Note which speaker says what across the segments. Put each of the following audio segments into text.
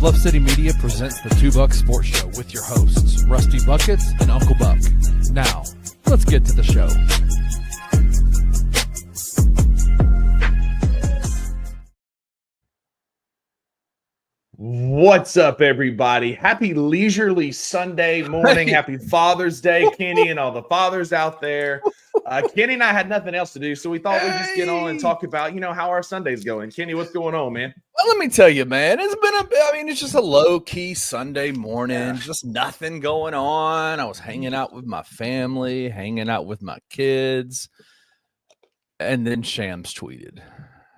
Speaker 1: Bluff City Media presents the Two Buck Sports Show with your hosts, Rusty Buckets and Uncle Buck. Now, let's get to the show.
Speaker 2: What's up, everybody? Happy leisurely Sunday morning. Happy Father's Day, Kenny, and all the fathers out there. Kenny and I had nothing else to do, so we thought we'd just get on and talk about, how our Sunday's going. Kenny, what's going on, man?
Speaker 1: Well, let me tell you, man, it's just a low-key Sunday morning, just nothing going on. I was hanging out with my family, hanging out with my kids, and then Shams tweeted.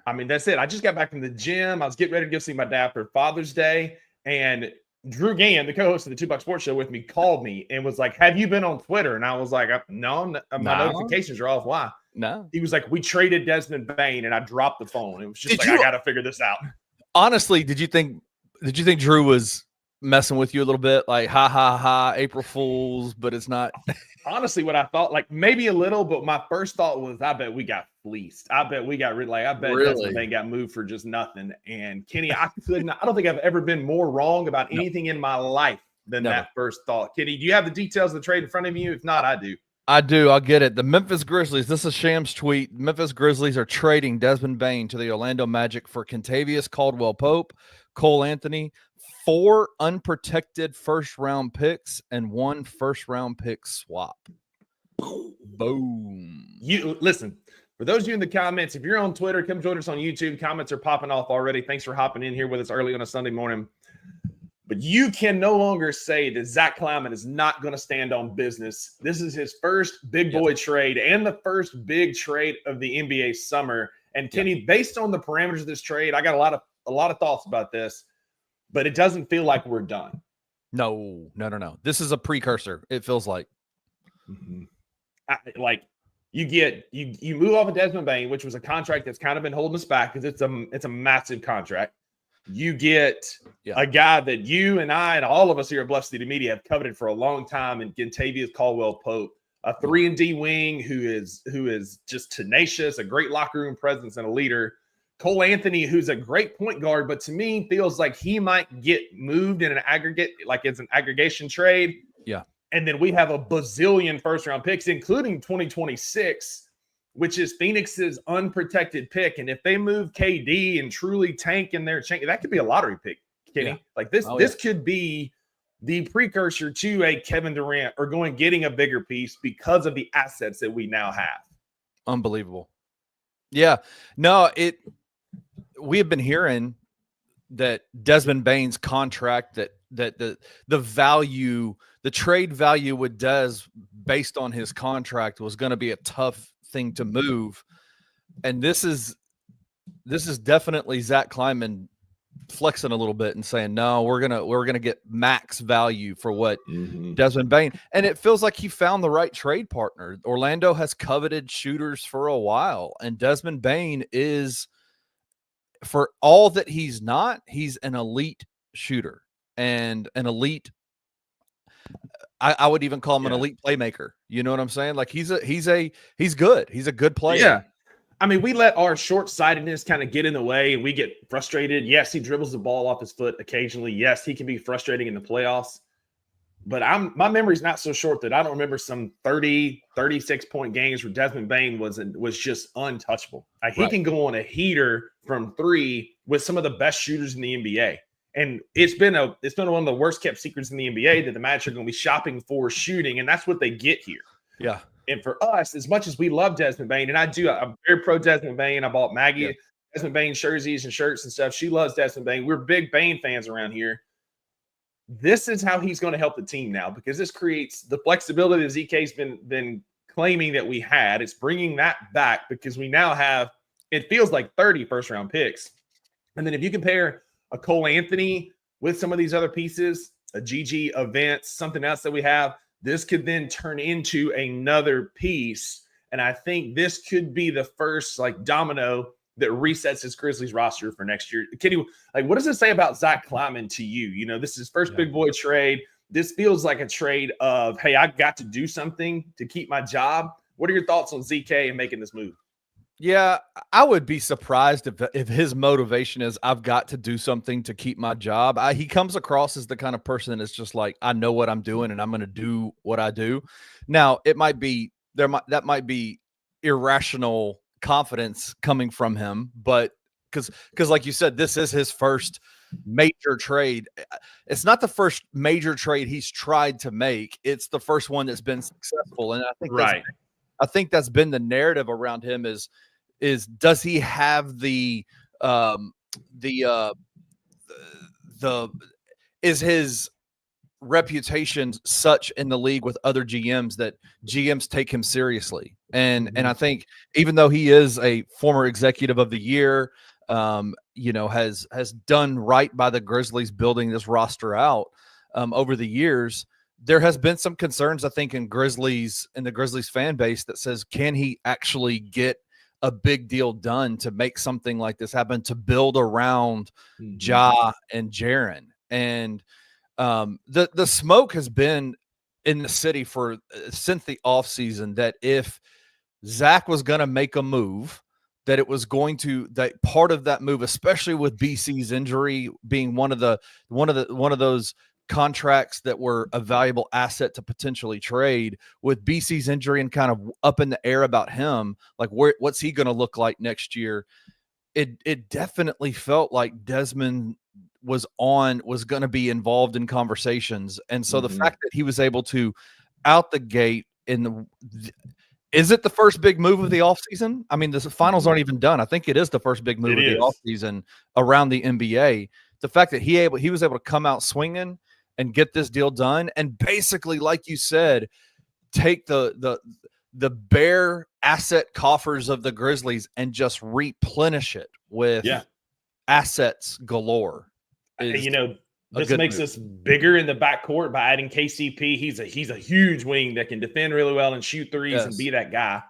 Speaker 2: I mean, that's it. I just got back from the gym. I was getting ready to go see my dad for Father's Day, and Drew Gann, the co-host of the Two Buck Sports Show with me, called me and was like, "Have you been on Twitter?" And I was like, "No, my notifications are off." Why?
Speaker 1: No.
Speaker 2: He was like, "We traded Desmond Bane," and I dropped the phone. It was just I got to figure this out.
Speaker 1: Honestly, did you think Drew was messing with you a little bit? Like, ha, ha, ha, April Fools, but it's not.
Speaker 2: Honestly, what I thought, like maybe a little, but my first thought was, I bet we got fleeced. I bet we got Desmond Bane got moved for just nothing. And Kenny, I don't think I've ever been more wrong about anything in my life than that first thought. Kenny, do you have the details of the trade in front of you? If not, I do.
Speaker 1: I do. I'll get it. The Memphis Grizzlies. This is Shams' tweet. Memphis Grizzlies are trading Desmond Bane to the Orlando Magic for Kentavious Caldwell-Pope, Cole Anthony, 4 unprotected first-round picks, and 1 first-round pick swap. Boom.
Speaker 2: You listen. For those of you in the comments, if you're on Twitter, come join us on YouTube. Comments are popping off already. Thanks for hopping in here with us early on a Sunday morning. But you can no longer say that Zach Kleiman is not going to stand on business. This is his first big boy trade and the first big trade of the NBA summer. And Kenny, based on the parameters of this trade, I got a lot of thoughts about this, but it doesn't feel like we're done.
Speaker 1: No. This is a precursor. It feels like.
Speaker 2: Mm-hmm. You move off of Desmond Bane, which was a contract that's kind of been holding us back because it's a massive contract. You get a guy that you and I and all of us here at Bluff City Media have coveted for a long time, and Kentavious Caldwell-Pope, a 3-and-D wing who is just tenacious, a great locker room presence and a leader. Cole Anthony, who's a great point guard, but to me feels like he might get moved in an aggregate, like it's an aggregation trade.
Speaker 1: Yeah.
Speaker 2: And then we have a bazillion first-round picks, including 2026, which is Phoenix's unprotected pick. And if they move KD and truly tank in their chain, that could be a lottery pick, Kenny. Yeah. Like this could be the precursor to a Kevin Durant or getting a bigger piece because of the assets that we now have.
Speaker 1: Unbelievable. Yeah. No, we have been hearing that Desmond Bane's contract, that the value, the trade value with Des based on his contract was going to be a tough thing to move. And this is definitely Zach Kleiman flexing a little bit and saying, no, we're gonna get max value for what Desmond Bane. And it feels like he found the right trade partner. Orlando has coveted shooters for a while, and Desmond Bane is, for all that he's not, he's an elite shooter and an elite. I would even call him an elite playmaker. You know what I'm saying? Like he's good. He's a good player.
Speaker 2: Yeah. I mean, we let our short-sightedness kind of get in the way and we get frustrated. Yes, he dribbles the ball off his foot occasionally. Yes, he can be frustrating in the playoffs. But my memory's not so short that I don't remember some 30, 36-point games where Desmond Bane was just untouchable. Like he can go on a heater from 3 with some of the best shooters in the NBA. And it's been one of the worst kept secrets in the NBA that the Magic are going to be shopping for shooting, and that's what they get here.
Speaker 1: Yeah.
Speaker 2: And for us, as much as we love Desmond Bane, and I'm very pro Desmond Bane. I bought Maggie Desmond Bane jerseys and shirts and stuff. She loves Desmond Bane. We're big Bane fans around here. This is how he's going to help the team now, because this creates the flexibility that ZK's been claiming that we had. It's bringing that back because we now have, it feels like 30 first-round picks. And then if you compare a Cole Anthony with some of these other pieces, a GG events, something else that we have, this could then turn into another piece. And I think this could be the first domino that resets his Grizzlies roster for next year. Kenny, what does it say about Zach Kleiman to you? You know, this is his first big boy trade. This feels like a trade of, hey, I got to do something to keep my job. What are your thoughts on ZK and making this move?
Speaker 1: Yeah, I would be surprised if his motivation is I've got to do something to keep my job. He comes across as the kind of person that's just like, I know what I'm doing and I'm going to do what I do. Now, it might be that might be irrational confidence coming from him, but because like you said, this is his first major trade. It's not the first major trade he's tried to make. It's the first one that's been successful, and I think that's been the narrative around him is does he have the is his reputation such in the league with other GMs that GMs take him seriously? And I think even though he is a former executive of the year, has done right by the Grizzlies building this roster out over the years, there has been some concerns, I think, in the Grizzlies fan base that says, can he actually get a big deal done to make something like this happen, to build around Ja and Jaren? And the smoke has been in the city since the offseason that if Zach was going to make a move, that it was going to, that part of that move, especially with BC's injury being one of those contracts that were a valuable asset to potentially trade, with BC's injury and kind of up in the air about him, like what's he going to look like next year? It definitely felt like Desmond was going to be involved in conversations. And so the fact that he was able to out the gate is it the first big move of the offseason? I mean, the finals aren't even done. I think it is the first big move of the offseason around the NBA. The fact that he was able to come out swinging and get this deal done, and basically, like you said, take the bare asset coffers of the Grizzlies and just replenish it with assets galore.
Speaker 2: This makes us bigger in the backcourt by adding KCP. He's a huge wing that can defend really well and shoot threes and be that guy.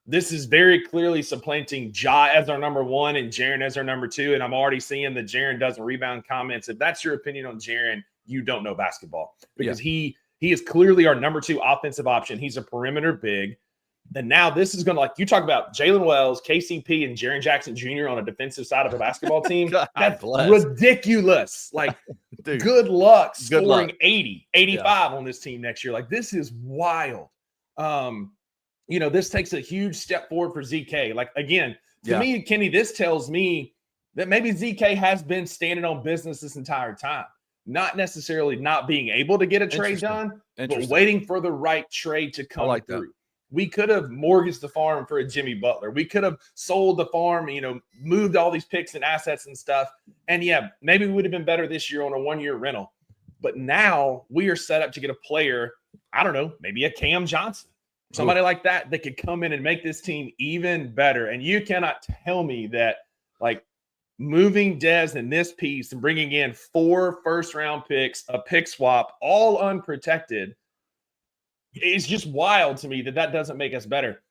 Speaker 2: This is very clearly supplanting Ja as our number one and Jaren as our number two. And I'm already seeing that Jaren doesn't rebound comments. If that's your opinion on Jaren, you don't know basketball, because he is clearly our number two offensive option. He's a perimeter big. And now this is going to, like you talk about Jalen Wells, KCP, and Jaren Jackson Jr. on a defensive side of a basketball team. That's ridiculous. Like, dude, good luck scoring 80, 85 on this team next year. Like, this is wild. This takes a huge step forward for ZK. Like, again, to me, Kenny, this tells me that maybe ZK has been standing on business this entire time. Not necessarily not being able to get a trade done, but waiting for the right trade to come through. We could have mortgaged the farm for a Jimmy Butler. We could have sold the farm, moved all these picks and assets and stuff. And maybe we would have been better this year on a 1-year rental. But now we are set up to get a player, I don't know, maybe a Cam Johnson, somebody like that could come in and make this team even better. And you cannot tell me that, like, moving Dez in this piece and bringing in 4 first-round picks, a pick swap, all unprotected, it's just wild to me that doesn't make us better.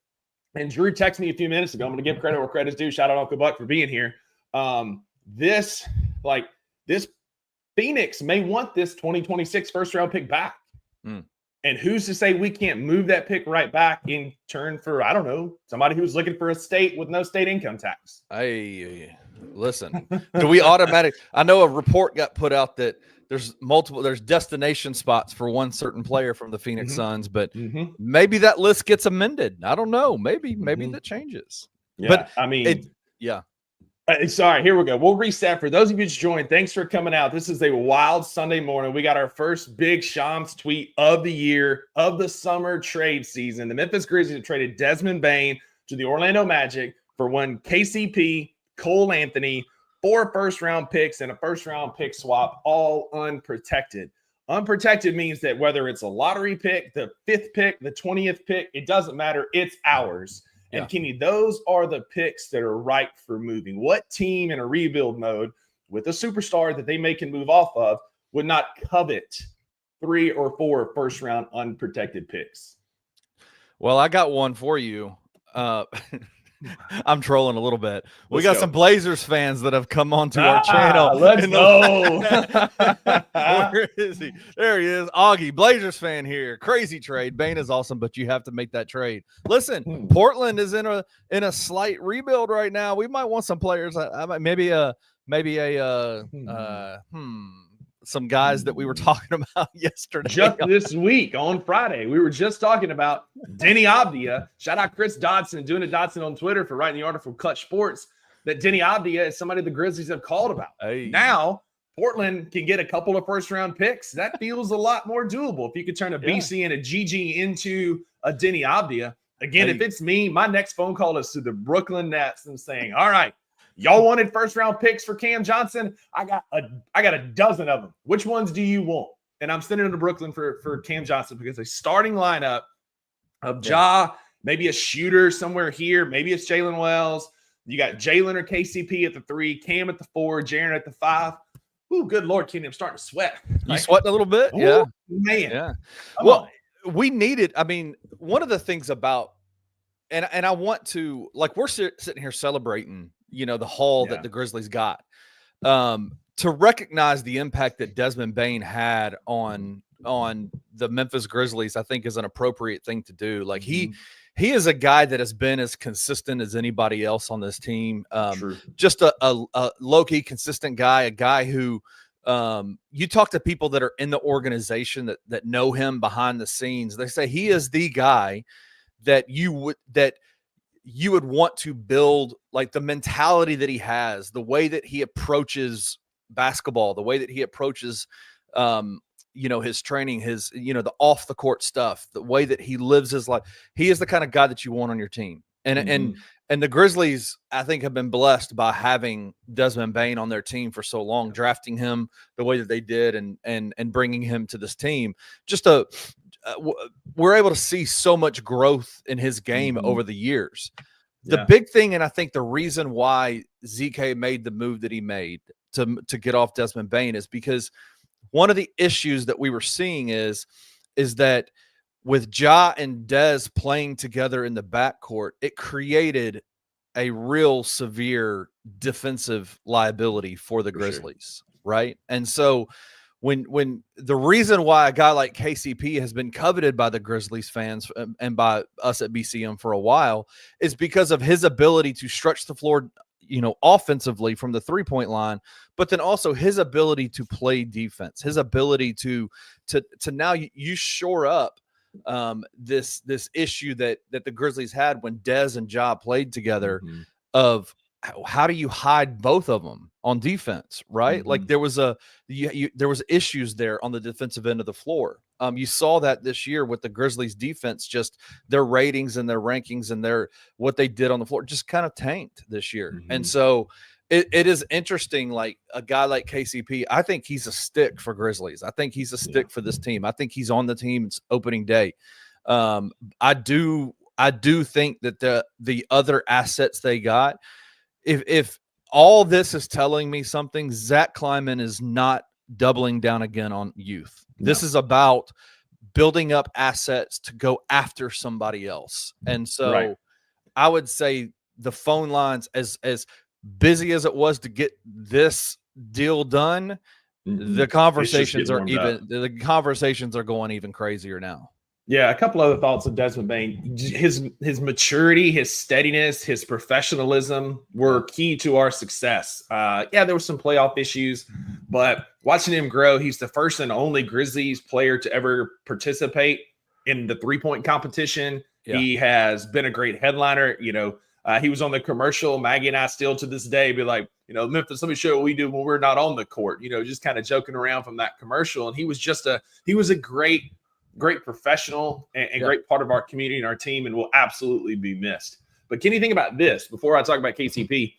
Speaker 2: And Drew texted me a few minutes ago. I'm going to give credit where credit's due. Shout out Uncle Buck for being here. This Phoenix may want this 2026 first-round pick back. And who's to say we can't move that pick right back in turn for, I don't know, somebody who's looking for a state with no state income tax?
Speaker 1: Listen, do we I know a report got put out that there's destination spots for one certain player from the Phoenix Suns, but maybe that list gets amended. I don't know. Maybe that changes.
Speaker 2: Yeah,
Speaker 1: but
Speaker 2: I mean,
Speaker 1: yeah.
Speaker 2: Sorry, here we go. We'll reset. For those of you just joined, thanks for coming out. This is a wild Sunday morning. We got our first big Shams tweet of the year, of the summer trade season. The Memphis Grizzlies have traded Desmond Bane to the Orlando Magic for one KCP, Cole Anthony, 4 first-round picks, and a first-round pick swap, all unprotected. Unprotected means that whether it's a lottery pick, the 5th pick, the 20th pick, it doesn't matter. It's ours. And Kenny, those are the picks that are ripe for moving. What team in a rebuild mode with a superstar that they can move off of would not covet 3 or 4 first-round unprotected picks?
Speaker 1: Well, I got one for you. I'm trolling a little bit. We got some Blazers fans that have come onto our channel.
Speaker 2: Let's go.
Speaker 1: Where is he? There he is. Augie, Blazers fan here. Crazy trade. Bane is awesome, but you have to make that trade. Listen, Portland is in a slight rebuild right now. We might want some players. Some guys that we were talking about yesterday.
Speaker 2: Just this week on Friday, we were just talking about Denny Abdia. Shout out Chris Dodson, doing it Dodson on Twitter for writing the article for Clutch Sports, that Denny Abdia is somebody the Grizzlies have called about.
Speaker 1: Hey.
Speaker 2: Now, Portland can get a couple of first-round picks. That feels a lot more doable. If you could turn a BC and a GG into a Denny Abdia. Again, if it's me, my next phone call is to the Brooklyn Nets and saying, all right, y'all wanted first-round picks for Cam Johnson? I got a dozen of them. Which ones do you want? And I'm sending them to Brooklyn for Cam Johnson because a starting lineup of Ja, maybe a shooter somewhere here. Maybe it's Jalen Wells. You got Jalen or KCP at the 3, Cam at the 4, Jaren at the 5. Ooh, good Lord, Kenny, I'm starting to sweat.
Speaker 1: You sweating a little bit?
Speaker 2: Ooh,
Speaker 1: yeah.
Speaker 2: Man.
Speaker 1: Yeah. Well, we needed, I mean, one of the things about, and I want to, like, we're sitting here celebrating, the haul that the Grizzlies got. To recognize the impact that Desmond Bane had on the Memphis Grizzlies, I think is an appropriate thing to do. Like he is a guy that has been as consistent as anybody else on this team. Just a low-key consistent guy, a guy who you talk to people that are in the organization that know him behind the scenes. They say he is the guy that you would want to build, like the mentality that he has, the way that he approaches basketball, the way that he approaches, his training, his, the off the court stuff, the way that he lives his life. He is the kind of guy that you want on your team. And the Grizzlies, I think, have been blessed by having Desmond Bane on their team for so long, drafting him the way that they did and bringing him to this team. We're able to see so much growth in his game over the years. The big thing, and I think the reason why ZK made the move that he made to get off Desmond Bane is because one of the issues that we were seeing is that with Ja and Dez playing together in the backcourt, it created a real severe defensive liability for the Grizzlies, right? And so when the reason why a guy like KCP has been coveted by the Grizzlies fans and by us at BCM for a while is because of his ability to stretch the floor, offensively from the 3-point line, but then also his ability to play defense, his ability to now you shore up this issue that the Grizzlies had when Dez and Ja played together of how do you hide both of them on defense, right? Like there was there was issues there on the defensive end of the floor. You saw that this year with the Grizzlies defense, just their ratings and their rankings and what they did on the floor just kind of tanked this year. And so it is interesting, like a guy like KCP, I think he's a stick for Grizzlies. I think he's a stick for this team. I think he's on the team. It's opening day. I do think that the other assets they got, if all this is telling me something, Zach Kleiman is not doubling down again on youth. This is about building up assets to go after somebody else. And so I would say the phone lines, as busy as it was to get this deal done, the conversations are going even crazier now.
Speaker 2: Yeah, a couple other thoughts of Desmond Bane. His maturity, his steadiness, his professionalism were key to our success. There were some playoff issues, but watching him grow, he's the first and only Grizzlies player to ever participate in the 3-point competition. Yeah. He has been a great headliner. He was on the commercial. Maggie and I still to this day be like, Memphis, let me show you what we do when we're not on the court, just kind of joking around from that commercial. And he was a great professional and great part of our community and our team, and will absolutely be missed. But can you think about this before I talk about KCP?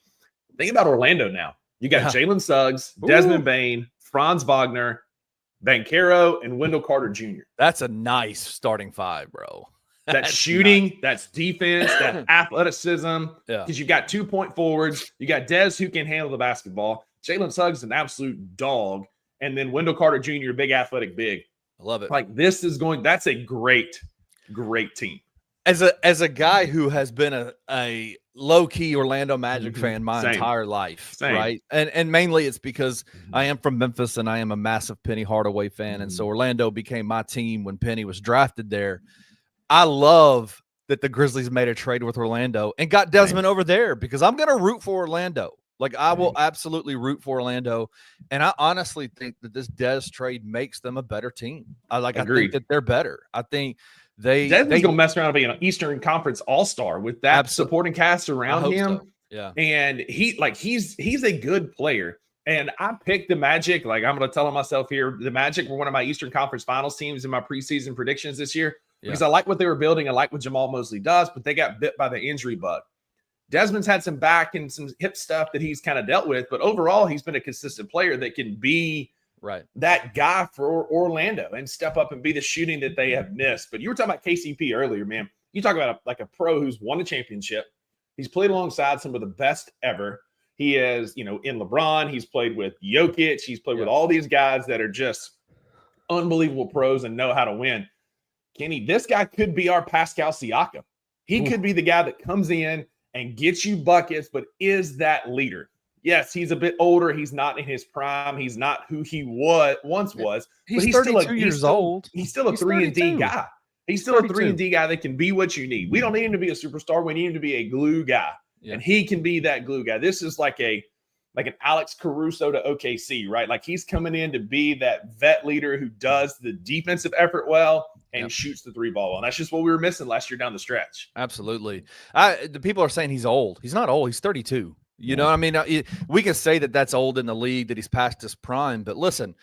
Speaker 2: Think about Orlando now. You got Jalen Suggs, Desmond Bane, Franz Wagner, Banchero, and Wendell Carter Jr.
Speaker 1: That's a nice starting 5, bro.
Speaker 2: That's shooting, that's defense, that's athleticism. Because you've got 2-point forwards. You got Dez who can handle the basketball. Jalen Suggs is an absolute dog. And then Wendell Carter Jr., big athletic big.
Speaker 1: I love it.
Speaker 2: Like that's a great team.
Speaker 1: as a guy who has been a low key Orlando Magic fan my
Speaker 2: Same.
Speaker 1: entire life,
Speaker 2: Same.
Speaker 1: right? And mainly it's because I am from Memphis and I am a massive Penny Hardaway fan, and so Orlando became my team when Penny was drafted there. I love that the Grizzlies made a trade with Orlando and got Desmond over there because I'm going to root for Orlando. Like, I will absolutely root for Orlando, and I honestly think that this Des trade makes them a better team. I think that they're better. I think
Speaker 2: Desmond's gonna mess around and be an Eastern Conference All-Star with that supporting cast around him.
Speaker 1: So. Yeah,
Speaker 2: and he's a good player. And I picked the Magic. Like, I'm gonna tell myself here, the Magic were one of my Eastern Conference Finals teams in my preseason predictions this year because I like what they were building. I like what Jamal Mosley does, but they got bit by the injury bug. Desmond's had some back and some hip stuff that he's kind of dealt with, but overall, he's been a consistent player that can be that guy for Orlando and step up and be the shooting that they have missed. But you were talking about KCP earlier, man. You talk about a pro who's won a championship. He's played alongside some of the best ever. He is, in LeBron. He's played with Jokic. He's played with all these guys that are just unbelievable pros and know how to win. Kenny, this guy could be our Pascal Siakam. He could be the guy that comes in and gets you buckets, but is that leader. Yes, he's a bit older. He's not in his prime. He's not who he once was.
Speaker 1: He's
Speaker 2: but he's
Speaker 1: 32
Speaker 2: still
Speaker 1: years old.
Speaker 2: He's still a 3-and-D guy. He's still a 3-and-D guy that can be what you need. We don't need him to be a superstar. We need him to be a glue guy, and he can be that glue guy. This is like an Alex Caruso to OKC, right? Like, he's coming in to be that vet leader who does the defensive effort well and shoots the three ball well. And that's just what we were missing last year down the stretch.
Speaker 1: Absolutely. The people are saying he's old. He's not old. He's 32. You know what I mean? We can say that that's old in the league, that he's past his prime. But listen,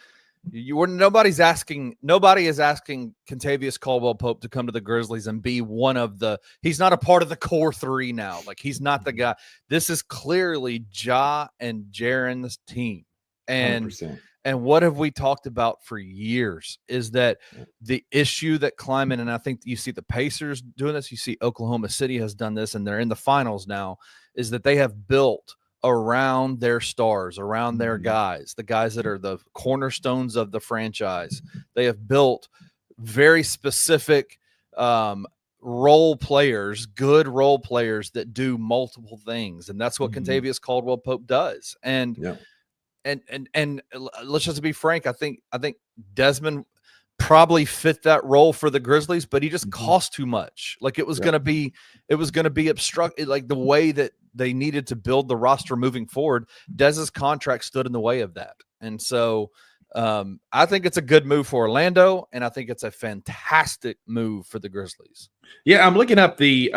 Speaker 1: nobody is asking Kentavious Caldwell-Pope to come to the Grizzlies and be one of the – he's not a part of the core three now. Like, he's not the guy. This is clearly Ja and Jaren's team. And
Speaker 2: 100%.
Speaker 1: And what have we talked about for years is that the issue that Kleiman, and I think you see the Pacers doing this, you see Oklahoma City has done this, and they're in the finals now, is that they have built around their stars, around their guys, the guys that are the cornerstones of the franchise. They have built very specific role players, good role players that do multiple things. And that's what Kentavious Caldwell-Pope does. And let's just be frank. I think Desmond probably fit that role for the Grizzlies, but he just cost too much. Like, it was going to be obstructed. Like, the way that they needed to build the roster moving forward, Dez's contract stood in the way of that. And so I think it's a good move for Orlando, and I think it's a fantastic move for the Grizzlies.
Speaker 2: Yeah, I'm looking up the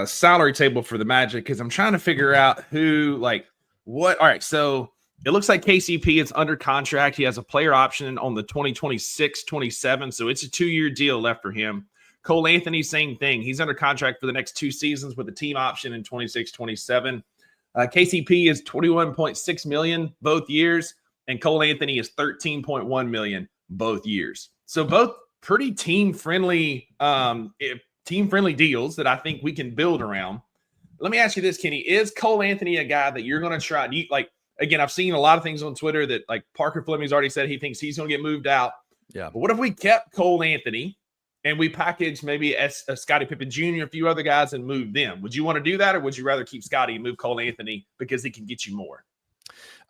Speaker 2: salary table for the Magic because I'm trying to figure out who, like, what. All right, so it looks like KCP is under contract. He has a player option on the 2026-27, so it's a 2-year deal left for him. Cole Anthony, same thing. He's under contract for the next 2 seasons with a team option in 26-27. KCP is $21.6 million both years, and Cole Anthony is $13.1 million both years. So both pretty team-friendly deals that I think we can build around. Let me ask you this, Kenny. Is Cole Anthony a guy that you're going to try? Again, I've seen a lot of things on Twitter that, like, Parker Fleming's already said he thinks he's going to get moved out.
Speaker 1: Yeah.
Speaker 2: But what if we kept Cole Anthony and we packaged maybe Scottie Pippen Jr., a few other guys, and moved them? Would you want to do that, or would you rather keep Scottie and move Cole Anthony because he can get you more?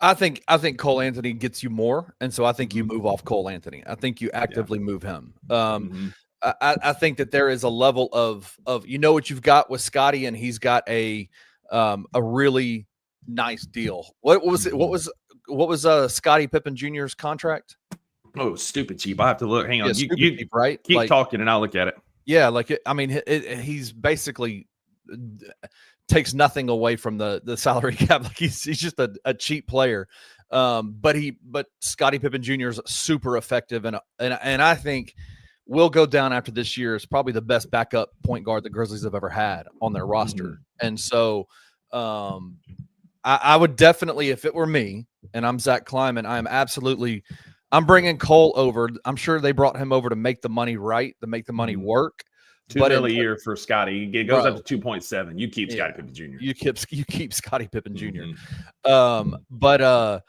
Speaker 1: I think Cole Anthony gets you more, and so I think you move off Cole Anthony. I think you actively move him. I think that there is a level of what you've got with Scottie, and he's got a really nice deal. What was Scottie Pippen Jr.'s contract?
Speaker 2: Oh, stupid cheap. I have to look. Hang on.
Speaker 1: You cheap, right?
Speaker 2: Keep talking and I'll look at it.
Speaker 1: Yeah, he's basically takes nothing away from the salary cap. Like, he's just a cheap player. But Scottie Pippen Jr. is super effective, and I think will go down after this year as probably the best backup point guard the Grizzlies have ever had on their roster. And so I would definitely, if it were me and I'm Zach Kleiman, I'm bringing Cole over. I'm sure they brought him over to make the money right, to make the money work.
Speaker 2: $2 million a year for Scottie. It goes up to 2.7. You keep Scottie Pippen Jr.
Speaker 1: You keep Scottie Pippen Jr. But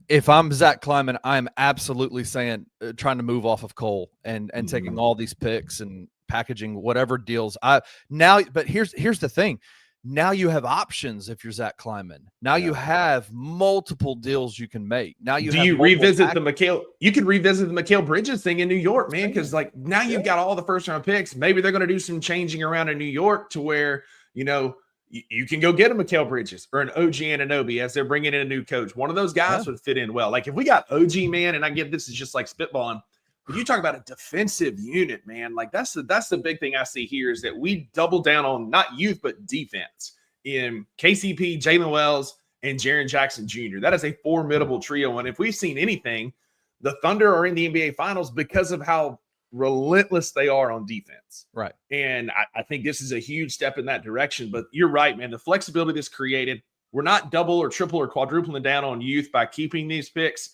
Speaker 1: if I'm Zach Kleiman, I'm absolutely saying trying to move off of Cole and taking all these picks and packaging whatever deals. But here's the thing. Now you have options if you're Zach Kleiman. Now you have multiple deals you can make. Now you
Speaker 2: do
Speaker 1: have
Speaker 2: you revisit the Mikal? You could revisit the Mikal Bridges thing in New York, man, because like now you've got all the first round picks. Maybe they're going to do some changing around in New York to where you can go get a Mikal Bridges or an OG Anunoby as they're bringing in a new coach. One of those guys would fit in well. Like if we got OG, man, and I get this is just like spitballing. But you talk about a defensive unit, man. Like that's the big thing I see here is that we double down on not youth but defense in KCP, Jalen Wells, and Jaren Jackson Jr. That is a formidable trio. And if we've seen anything, the Thunder are in the NBA Finals because of how relentless they are on defense.
Speaker 1: Right.
Speaker 2: And I think this is a huge step in that direction. But you're right, man. The flexibility that's created, we're not double or triple or quadrupling down on youth by keeping these picks.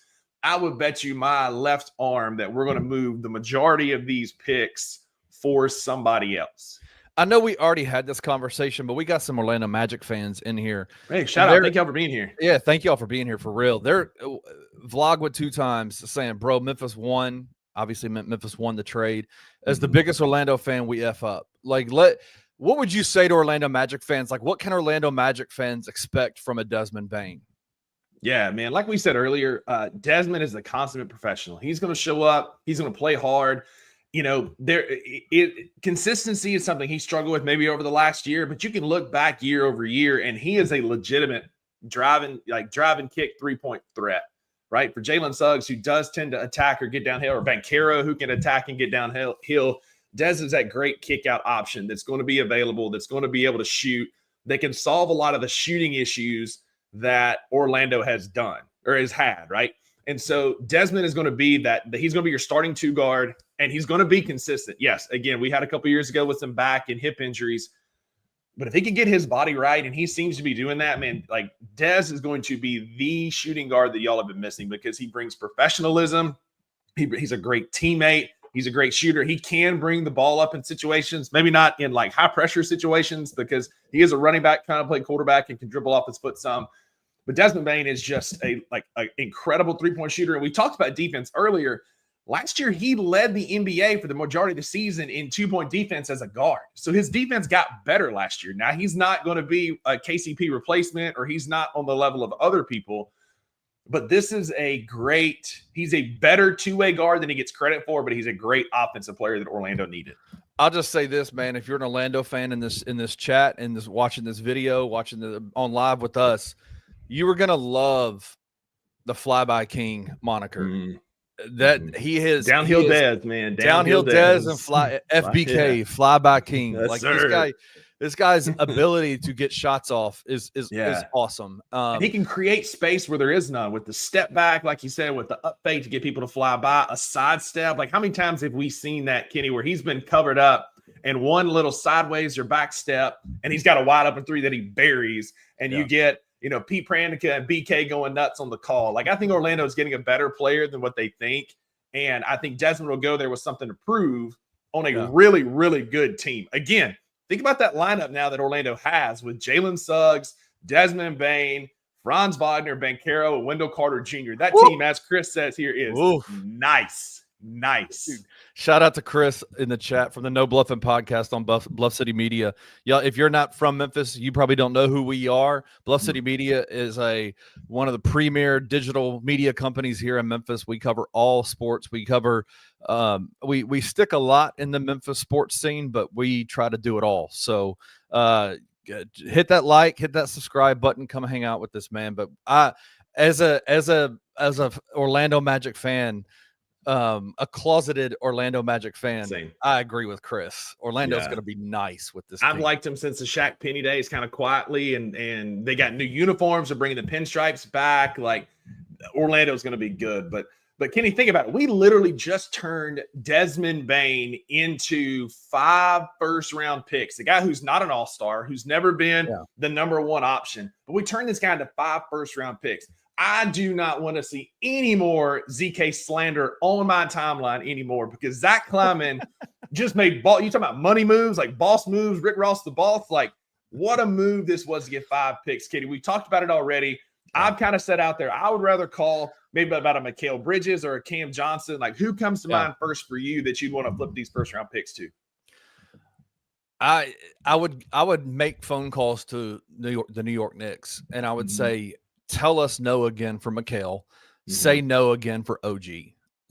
Speaker 2: I would bet you my left arm that we're going to move the majority of these picks for somebody else.
Speaker 1: I know we already had this conversation, but we got some Orlando Magic fans in here.
Speaker 2: Hey, shout out. Thank y'all for being here.
Speaker 1: Yeah, thank y'all for being here for real. They're vlog with 2 times saying, bro, Memphis won. Obviously, Memphis won the trade. As the biggest Orlando fan, we F up. Like, what would you say to Orlando Magic fans? Like, what can Orlando Magic fans expect from a Desmond Bane?
Speaker 2: Yeah, man. Like we said earlier, Desmond is the consummate professional. He's going to show up. He's going to play hard. Consistency is something he struggled with maybe over the last year, but you can look back year over year, and he is a legitimate drive and kick 3-point threat, right? For Jalen Suggs, who does tend to attack or get downhill, or Banchero, who can attack and get downhill. Des is that great kick out option that's going to be available, that's going to be able to shoot, that can solve a lot of the shooting issues that Orlando has done or has had, right? And so Desmond is going to be he's going to be your starting 2 guard, and he's going to be consistent. Yes, again, we had a couple years ago with some back and hip injuries, but if he can get his body right, and he seems to be doing that, man, like Des is going to be the shooting guard that y'all have been missing because he brings professionalism. He's a great teammate. He's a great shooter. He can bring the ball up in situations, maybe not in like high pressure situations because he is a running back, kind of play quarterback and can dribble off his foot some. But Desmond Bane is just an incredible 3-point shooter. And we talked about defense earlier. Last year, he led the NBA for the majority of the season in 2-point defense as a guard. So his defense got better last year. Now, he's not going to be a KCP replacement, or he's not on the level of other people. But this is he's a better 2-way guard than he gets credit for, but he's a great offensive player that Orlando needed.
Speaker 1: I'll just say this, man. If you're an Orlando fan in this chat and watching this video, on live with us, you were gonna love the Flyby King moniker. That he is
Speaker 2: downhill Des, man.
Speaker 1: Downhill Des and FBK, Flyby King.
Speaker 2: Yes,
Speaker 1: like
Speaker 2: sir.
Speaker 1: This guy's ability to get shots off is awesome.
Speaker 2: And he can create space where there is none with the step back, like you said, with the up fake to get people to fly by, a side step. Like how many times have we seen that, Kenny, where he's been covered up and one little sideways or back step, and he's got a wide open 3 that he buries, and you get Pete Pranica and BK going nuts on the call. Like, I think Orlando is getting a better player than what they think. And I think Desmond will go there with something to prove on a really, really good team. Again, think about that lineup now that Orlando has with Jalen Suggs, Desmond Bane, Franz Wagner, Banchero, and Wendell Carter Jr. That team, as Chris says here, is nice. Dude,
Speaker 1: shout out to Chris in the chat from the No Bluffing podcast on Bluff City Media. Y'all, if you're not from Memphis, you probably don't know who we are. Bluff City Media is one of the premier digital media companies here in Memphis. We cover all sports. We cover we stick a lot in the Memphis sports scene, but we try to do it all. So hit that like, hit that subscribe button, come hang out with this man. But as a Orlando Magic fan, a closeted Orlando Magic fan,
Speaker 2: Same.
Speaker 1: I agree with Chris. Orlando's going to be nice with this.
Speaker 2: I've liked him since the Shaq Penny days, kind of quietly, and they got new uniforms. They're bringing the pinstripes back. Like, Orlando's going to be good. But Kenny, think about it. We literally just turned Desmond Bane into 5 first-round picks. The guy who's not an all-star, who's never been the number 1 option. But we turned this guy into 5 first-round picks. I do not want to see any more ZK slander on my timeline anymore because Zach Kleiman just made you talking about money moves, like boss moves, Rick Ross the boss. Like, what a move this was to get 5 picks, Kitty. We talked about it already. I've kind of said out there, I would rather call maybe about a Mikal Bridges or a Cam Johnson. Like, who comes to mind first for you that you'd want to flip these first-round picks to?
Speaker 1: I would make phone calls to the New York Knicks, and I would say, tell us no again for Mikal, say no again for OG.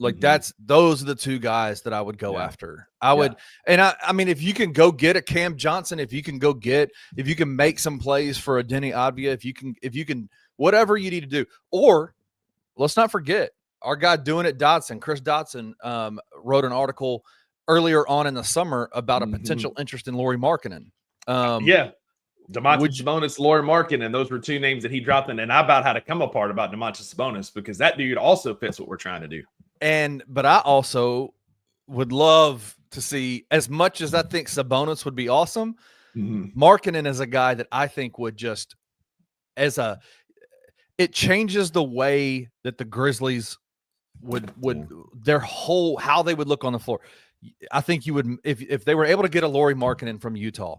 Speaker 1: Like those are the two guys that I would go after. I would, and I mean, if you can go get a Cam Johnson, if you can make some plays for a Denny Advia, if you can, whatever you need to do, or let's not forget our guy doing it, Dotson, Chris Dotson, wrote an article earlier on in the summer about a potential interest in Lauri Markkanen.
Speaker 2: Domantas Sabonis, Lauri Markkanen, and those were two names that he dropped in. And I about had to come apart about Domantas Sabonis because that dude also fits what we're trying to do.
Speaker 1: But I also would love to see, as much as I think Sabonis would be awesome, Markkanen is a guy that I think would just, it changes the way that the Grizzlies would their whole, how they would look on the floor. I think you would, if they were able to get a Lauri Markkanen from Utah,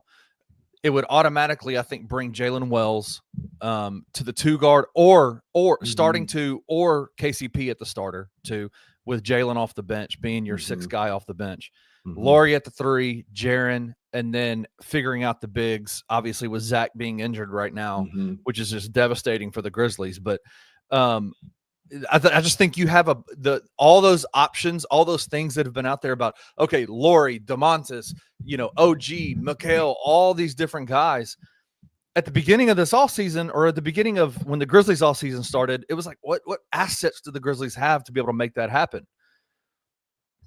Speaker 1: it would automatically, I think, bring Jalen Wells to the 2 guard or starting to, or KCP at the starter too, with Jalen off the bench being your 6th guy off the bench. Lauri at the 3, Jaren, and then figuring out the bigs, obviously with Zach being injured right now, which is just devastating for the Grizzlies. But I just think you have all those options, all those things that have been out there about, okay, Lauri, Domantas, OG, Mikal, all these different guys. At the beginning of this offseason, or at the beginning of when the Grizzlies offseason started, it was like, what assets do the Grizzlies have to be able to make that happen?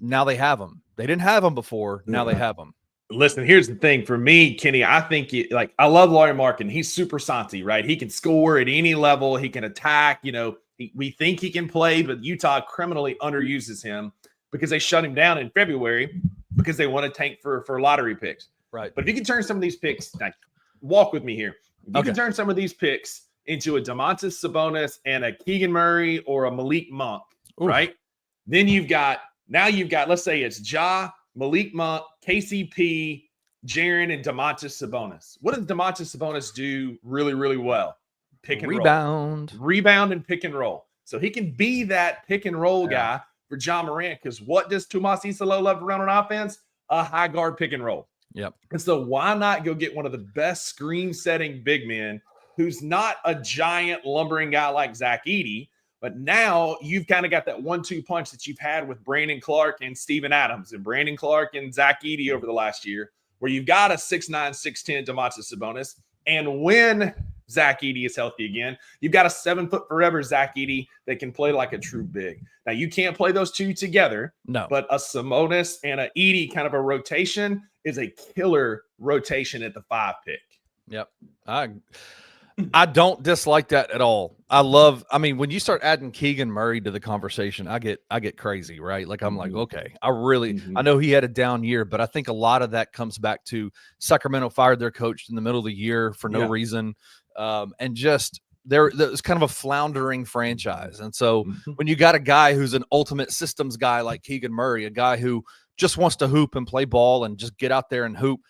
Speaker 1: Now they have them. They didn't have them before. Now they have them.
Speaker 2: Listen, here's the thing for me, Kenny. I think I love Lauri Markkanen. He's super Santi, right? He can score at any level. He can attack. We think he can play, but Utah criminally underuses him because they shut him down in February because they want to tank for lottery picks.
Speaker 1: Right.
Speaker 2: But if you can turn some of these picks, walk with me here. If you can turn some of these picks into a Domantas Sabonis and a Keegan Murray or a Malik Monk, right? Then you've got, let's say it's Ja, Malik Monk, KCP, Jaren, and Domantas Sabonis. What does Domantas Sabonis do really, really well? Pick and rebound and pick and roll. So he can be that pick and roll guy for Ja Morant, because what does Tomas Isalo love around on offense? A high guard pick and roll.
Speaker 1: Yep.
Speaker 2: And so why not go get one of the best screen setting big men who's not a giant lumbering guy like Zach Edey, but now you've kind of got that 1-2 punch that you've had with Brandon Clark and Steven Adams and Brandon Clark and Zach Edey over the last year, where you've got a 6'9", 6'10" Domantas Sabonis. And when Zach Edey is healthy again, you've got a 7-foot forever Zach Edey that can play like a true big. Now, you can't play those two together.
Speaker 1: No.
Speaker 2: But a Sabonis and a Edey kind of a rotation is a killer rotation at the 5 pick.
Speaker 1: Yep. I don't dislike that at all. When you start adding Keegan Murray to the conversation, I get crazy, right? Like, I'm like, okay, I know he had a down year, but I think a lot of that comes back to Sacramento fired their coach in the middle of the year for no reason. And just there's kind of a floundering franchise. And so when you got a guy who's an ultimate systems guy like Keegan Murray, a guy who just wants to hoop and play ball and just get out there and hoop,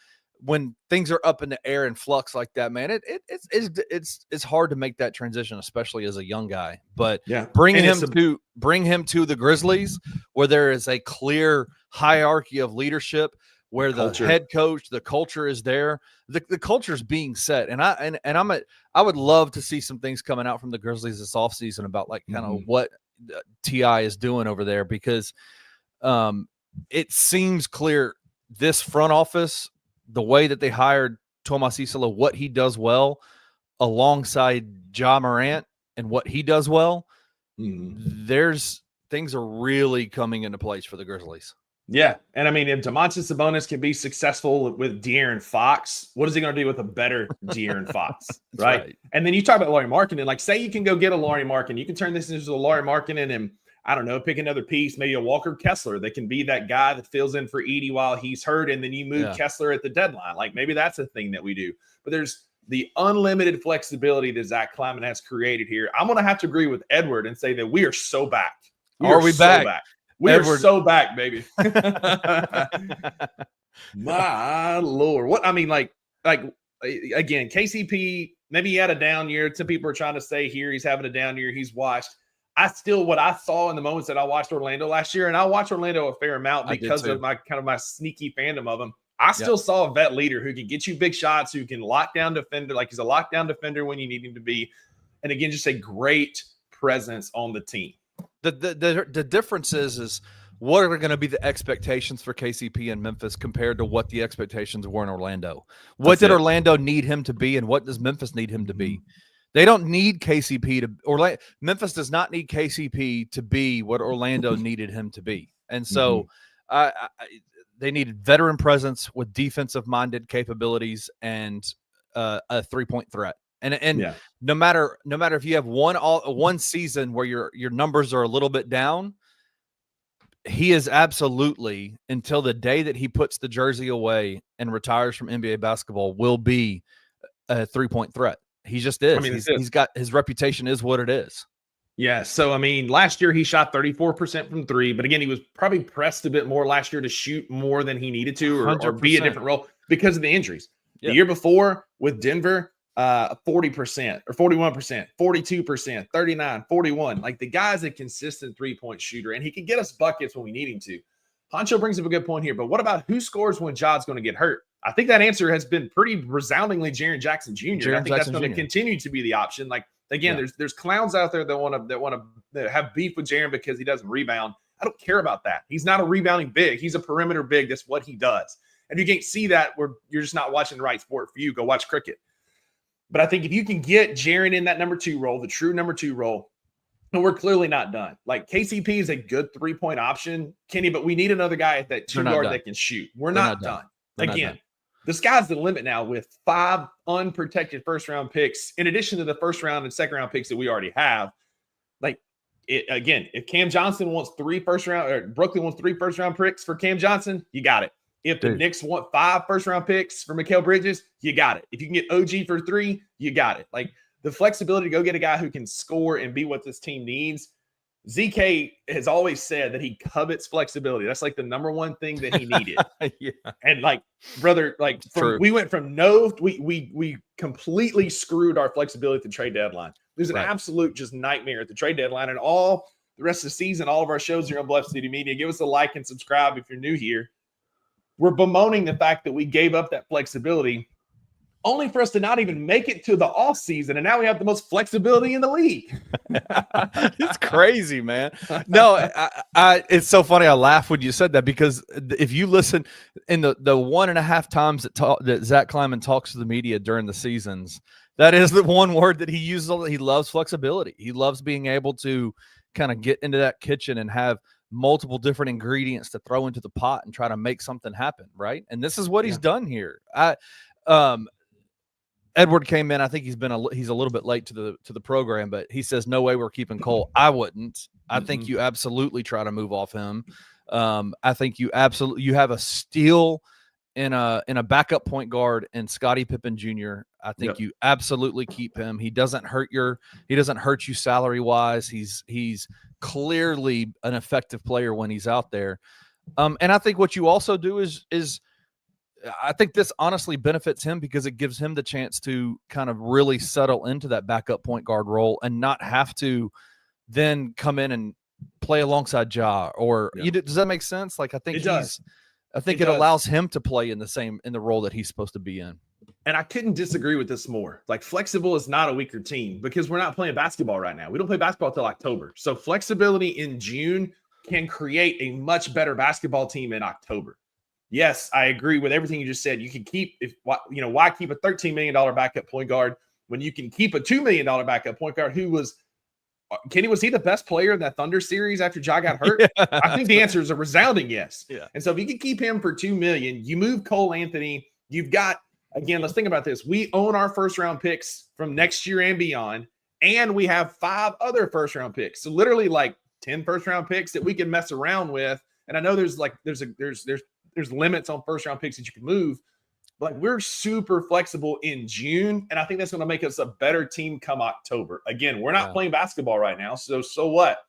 Speaker 1: when things are up in the air and flux like that, man, it's hard to make that transition, especially as a young guy. But bring him to the Grizzlies, where there is a clear hierarchy of leadership, where the head coach, the culture is there. The culture is being set, and I would love to see some things coming out from the Grizzlies this offseason about like kind of what TI is doing over there, because it seems clear this front office, the way that they hired Tomas Isalo, what he does well, alongside Ja Morant and what he does well, there's things are really coming into place for the Grizzlies.
Speaker 2: Yeah. And I mean, if Domantas Sabonis can be successful with De'Aaron Fox, what is he going to do with a better De'Aaron Fox? right? And then you talk about Lauri Markkanen, like say you can go get a Lauri Markkanen, you can turn this into a Lauri Markkanen and I don't know, pick another piece, maybe a Walker Kessler that can be that guy that fills in for Edey while he's hurt, and then you move Kessler at the deadline. Like maybe that's a thing that we do. But there's the unlimited flexibility that Zach Kleiman has created here. I'm going to have to agree with Edward and say that we are so back.
Speaker 1: Are we back?
Speaker 2: We are so back, baby. My Lord. What I mean, like again, KCP, maybe he had a down year. Some people are trying to say here he's having a down year. He's washed. What I saw in the moments that I watched Orlando last year, and I watched Orlando a fair amount because of my sneaky fandom of him. I still saw a vet leader who can get you big shots, who can lock down defender, like he's a lockdown defender when you need him to be. And again, just a great presence on the team.
Speaker 1: The difference is what are going to be the expectations for KCP in Memphis compared to what the expectations were in Orlando? What did Orlando need him to be, and what does Memphis need him to be? They don't need KCP to – Memphis does not need KCP to be what Orlando needed him to be. And so they needed veteran presence with defensive-minded capabilities and a three-point threat. And no matter if you have one season where your numbers are a little bit down, he is absolutely, until the day that he puts the jersey away and retires from NBA basketball, will be a three-point threat. He just is. I mean, he's got, his reputation is what it is.
Speaker 2: Yeah. So, I mean, last year he shot 34% from three, but again, he was probably pressed a bit more last year to shoot more than he needed to or be a different role because of the injuries. The year before with Denver, 40% or 41%, 42%, 39, 41. Like, the guy's a consistent three-point shooter, and he can get us buckets when we need him to. Honcho brings up a good point here, but what about who scores when Ja's going to get hurt? I think that answer has been pretty resoundingly Jaren Jackson Jr. I think that's going to continue to be the option. Like, again, there's clowns out there that want to have beef with Jaren because he doesn't rebound. I don't care about that. He's not a rebounding big. He's a perimeter big. That's what he does. And if you can't see that, you're just not watching the right sport for you. Go watch cricket. But I think if you can get Jaren in that number 2 role, the true number 2 role, and we're clearly not done. Like, KCP is a good three-point option, Kenny, but we need another guy at that 2 guard that can shoot. We're not done. Again, the sky's the limit now with 5 unprotected first-round picks, in addition to the first-round and second-round picks that we already have. Like, again, if Cam Johnson wants 3 first-round, or Brooklyn wants 3 first-round picks for Cam Johnson, you got it. If the Knicks want 5 first-round picks for Mikal Bridges, you got it. If you can get OG for 3, you got it. Like, the flexibility to go get a guy who can score and be what this team needs. ZK has always said that he covets flexibility. That's like the number one thing that he needed. And like, brother, like we went from we completely screwed our flexibility at the trade deadline. There's an absolute just nightmare at the trade deadline, and all the rest of the season, all of our shows here on Bluff City Media. Give us a like and subscribe if you're new here. We're bemoaning the fact that we gave up that flexibility only for us to not even make it to the off season. And now we have the most flexibility in the league.
Speaker 1: It's crazy, man. No, it's so funny. I laugh when you said that, because if you listen in the 1.5 times that Zach Kleiman talks to the media during the seasons, that is the one word that he uses. He loves flexibility. He loves being able to kind of get into that kitchen and have multiple different ingredients to throw into the pot and try to make something happen. Right. And this is what he's done here. Edward came in. I think he's a little bit late to the program, but he says, no way we're keeping Cole. I wouldn't. I think you absolutely try to move off him. I think you have a steal in a backup point guard and Scottie Pippen Jr. I think you absolutely keep him. He doesn't hurt you salary wise. He's clearly an effective player when he's out there. And I think what you also do is I think this honestly benefits him, because it gives him the chance to kind of really settle into that backup point guard role and not have to then come in and play alongside Ja. Or does that make sense? Like, I think it allows him to play in the role that he's supposed to be in.
Speaker 2: And I couldn't disagree with this more. Like, flexible is not a weaker team, because we're not playing basketball right now. We don't play basketball till October. So flexibility in June can create a much better basketball team in October. Yes, I agree with everything you just said. You can keep, why keep a $13 million backup point guard when you can keep a $2 million backup point guard who was, Kenny, was he the best player in that Thunder series after Ja got hurt? I think the answer is a resounding yes. And so if you can keep him for $2 million, you move Cole Anthony, you've got, again, let's think about this. We own our first round picks from next year and beyond, and we have 5 other first round picks. So literally like 10 first round picks that we can mess around with. And I know there's limits on first round picks that you can move, but like, we're super flexible in June. And I think that's going to make us a better team come October. Again, we're not playing basketball right now. So what?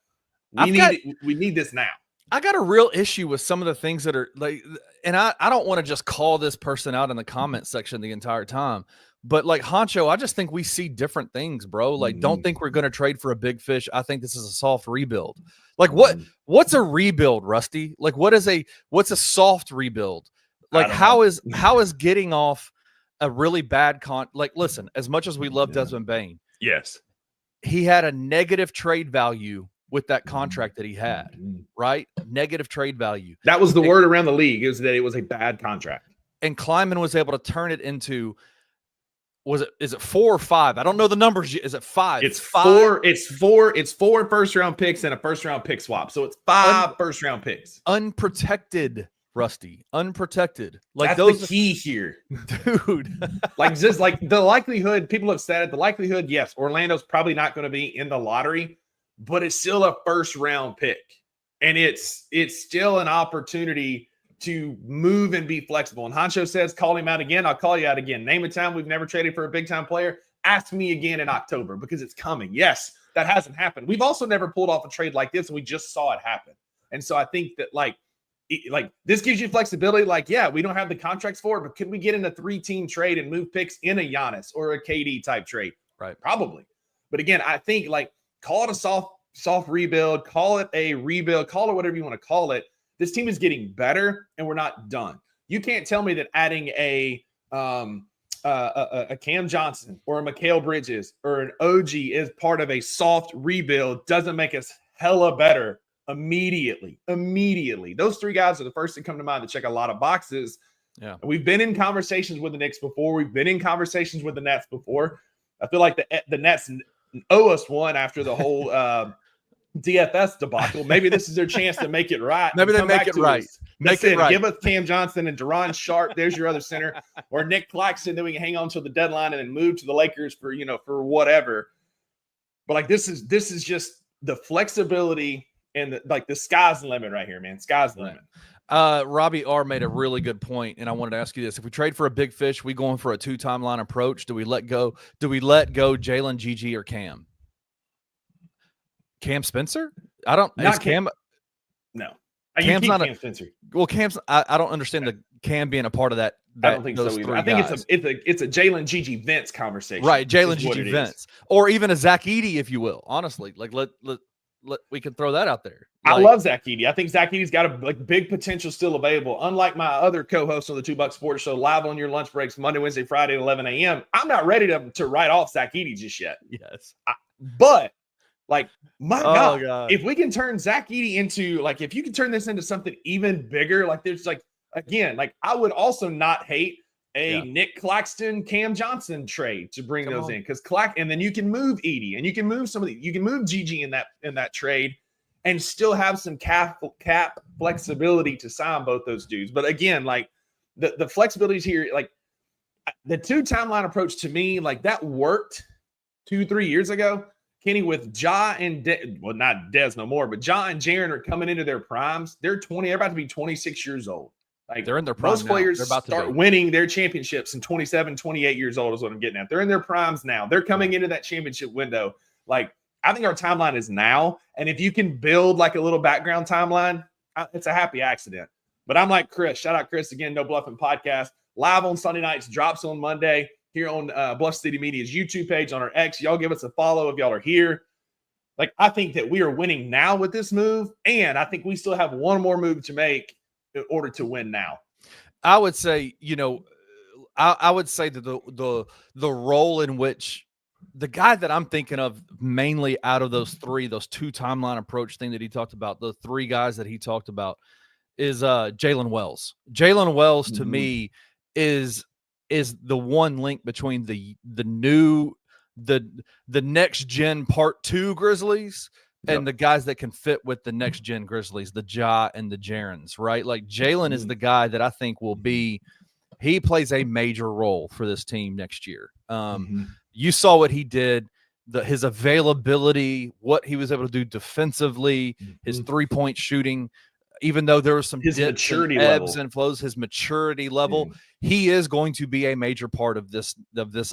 Speaker 2: We need this now.
Speaker 1: I got a real issue with some of the things that are like, and I don't want to just call this person out in the comment section the entire time, but like, Honcho, I just think we see different things, bro. Like, don't think we're going to trade for a big fish. I think this is a soft rebuild. Like, what's a rebuild, Rusty? Like, what's a soft rebuild? Like how is getting off a really bad like listen, as much as we love Desmond Bane,
Speaker 2: yes,
Speaker 1: he had a negative trade value with that contract that he had, right? Negative trade value.
Speaker 2: That was the word around the league, is that it was a bad contract.
Speaker 1: And Kleiman was able to turn it into, is it 4 or 5? I don't know the numbers. Is it 5?
Speaker 2: It's 4. It's 4 first-round picks and a first-round pick swap. So it's 5 first-round picks.
Speaker 1: Unprotected, Rusty. Unprotected. Like
Speaker 2: that's the key here.
Speaker 1: Dude.
Speaker 2: Like just like the likelihood, people have said it, the likelihood, yes, Orlando's probably not going to be in the lottery, but it's still a first-round pick. And it's still an opportunity to move and be flexible. And Honcho says, call him out again. I'll call you out again. Name a time we've never traded for a big-time player. Ask me again in October, because it's coming. Yes, that hasn't happened. We've also never pulled off a trade like this, and we just saw it happen. And so I think that, like this gives you flexibility. Like, yeah, we don't have the contracts for it, but could we get in a 3-team trade and move picks in a Giannis or a KD type trade?
Speaker 1: Right.
Speaker 2: Probably. But again, I think, like, call it a soft rebuild, call it a rebuild, call it whatever you want to call it. This team is getting better, and we're not done. You can't tell me that adding a Cam Johnson or a Mikal Bridges or an OG is part of a soft rebuild doesn't make us hella better immediately. Those 3 guys are the first to come to mind to check a lot of boxes.
Speaker 1: Yeah,
Speaker 2: we've been in conversations with the Knicks before. We've been in conversations with the Nets before. I feel like the Nets owe us one after the whole DFS debacle. Maybe this is their chance to make it right.
Speaker 1: Maybe they make it right.
Speaker 2: Make it right. Give us Cam Johnson and Deron Sharp. There's your other center, or Nick Claxton. Then we can hang on till the deadline and then move to the Lakers for whatever. But like this is just the flexibility and the sky's the limit right here, man. Sky's the limit.
Speaker 1: Robbie R made a really good point, and I wanted to ask you this: if we trade for a big fish, we going for a 2 timeline approach? Do we let go Jalen, Gigi, or Cam? Cam Spencer? I don't.
Speaker 2: Not
Speaker 1: is Cam?
Speaker 2: No,
Speaker 1: Cam's not
Speaker 2: Cam Spencer.
Speaker 1: Well, Cam's. I don't understand the Cam being a part of that.
Speaker 2: I don't think so either. I think it's a Jalen, Gigi, Vince conversation.
Speaker 1: Right, Jalen, Gigi, Vince, or even a Zach Edey, if you will. Honestly, like let we can throw that out there.
Speaker 2: I love Zach Edey. I think Zach Edey's got a big potential still available. Unlike my other co-hosts on the 2 Buck Sports Show, live on your lunch breaks Monday, Wednesday, Friday at 11 a.m. I'm not ready to write off Zach Edey just yet.
Speaker 1: Yes,
Speaker 2: but. Like, my God, if we can turn Zach Edey into, like, if you can turn this into something even bigger, like, there's, like, again, like, I would also not hate a Nick Claxton, Cam Johnson trade to bring those in, because and then you can move Edey, and you can move you can move Gigi in that trade and still have some cap flexibility to sign both those dudes. But again, like, the flexibilities here, like, the 2 timeline approach to me, like, that worked 2-3 years ago. Kenny, with Ja and not Des no more, but Ja and Jaren are coming into their primes. They're about to be 26 years old. Like,
Speaker 1: they're in their prime.
Speaker 2: Most players start winning their championships in 27, 28 years old is what I'm getting at. They're in their primes now. They're coming into that championship window. Like, I think our timeline is now. And if you can build like a little background timeline, it's a happy accident. But I'm like Chris. Shout out Chris again, No Bluffing Podcast. Live on Sunday nights, drops on Monday. Here on Bluff City Media's YouTube page, on our X. Y'all give us a follow if y'all are here. Like, I think that we are winning now with this move, and I think we still have one more move to make in order to win now.
Speaker 1: I would say, I would say that the role in which the guy that I'm thinking of mainly out of those 3, those 2 timeline approach thing that he talked about, the 3 guys that he talked about, is Jalen Wells. Jalen Wells to me is the one link between the next gen part 2 Grizzlies and the guys that can fit with the next gen Grizzlies, the Ja and the Jarens, right? Like, Jalen is the guy that I think he plays a major role for this team next year. You saw what he did, his availability, what he was able to do defensively, his 3-point shooting. Even though there was some
Speaker 2: maturity
Speaker 1: ebbs and flows, his maturity level, he is going to be a major part of this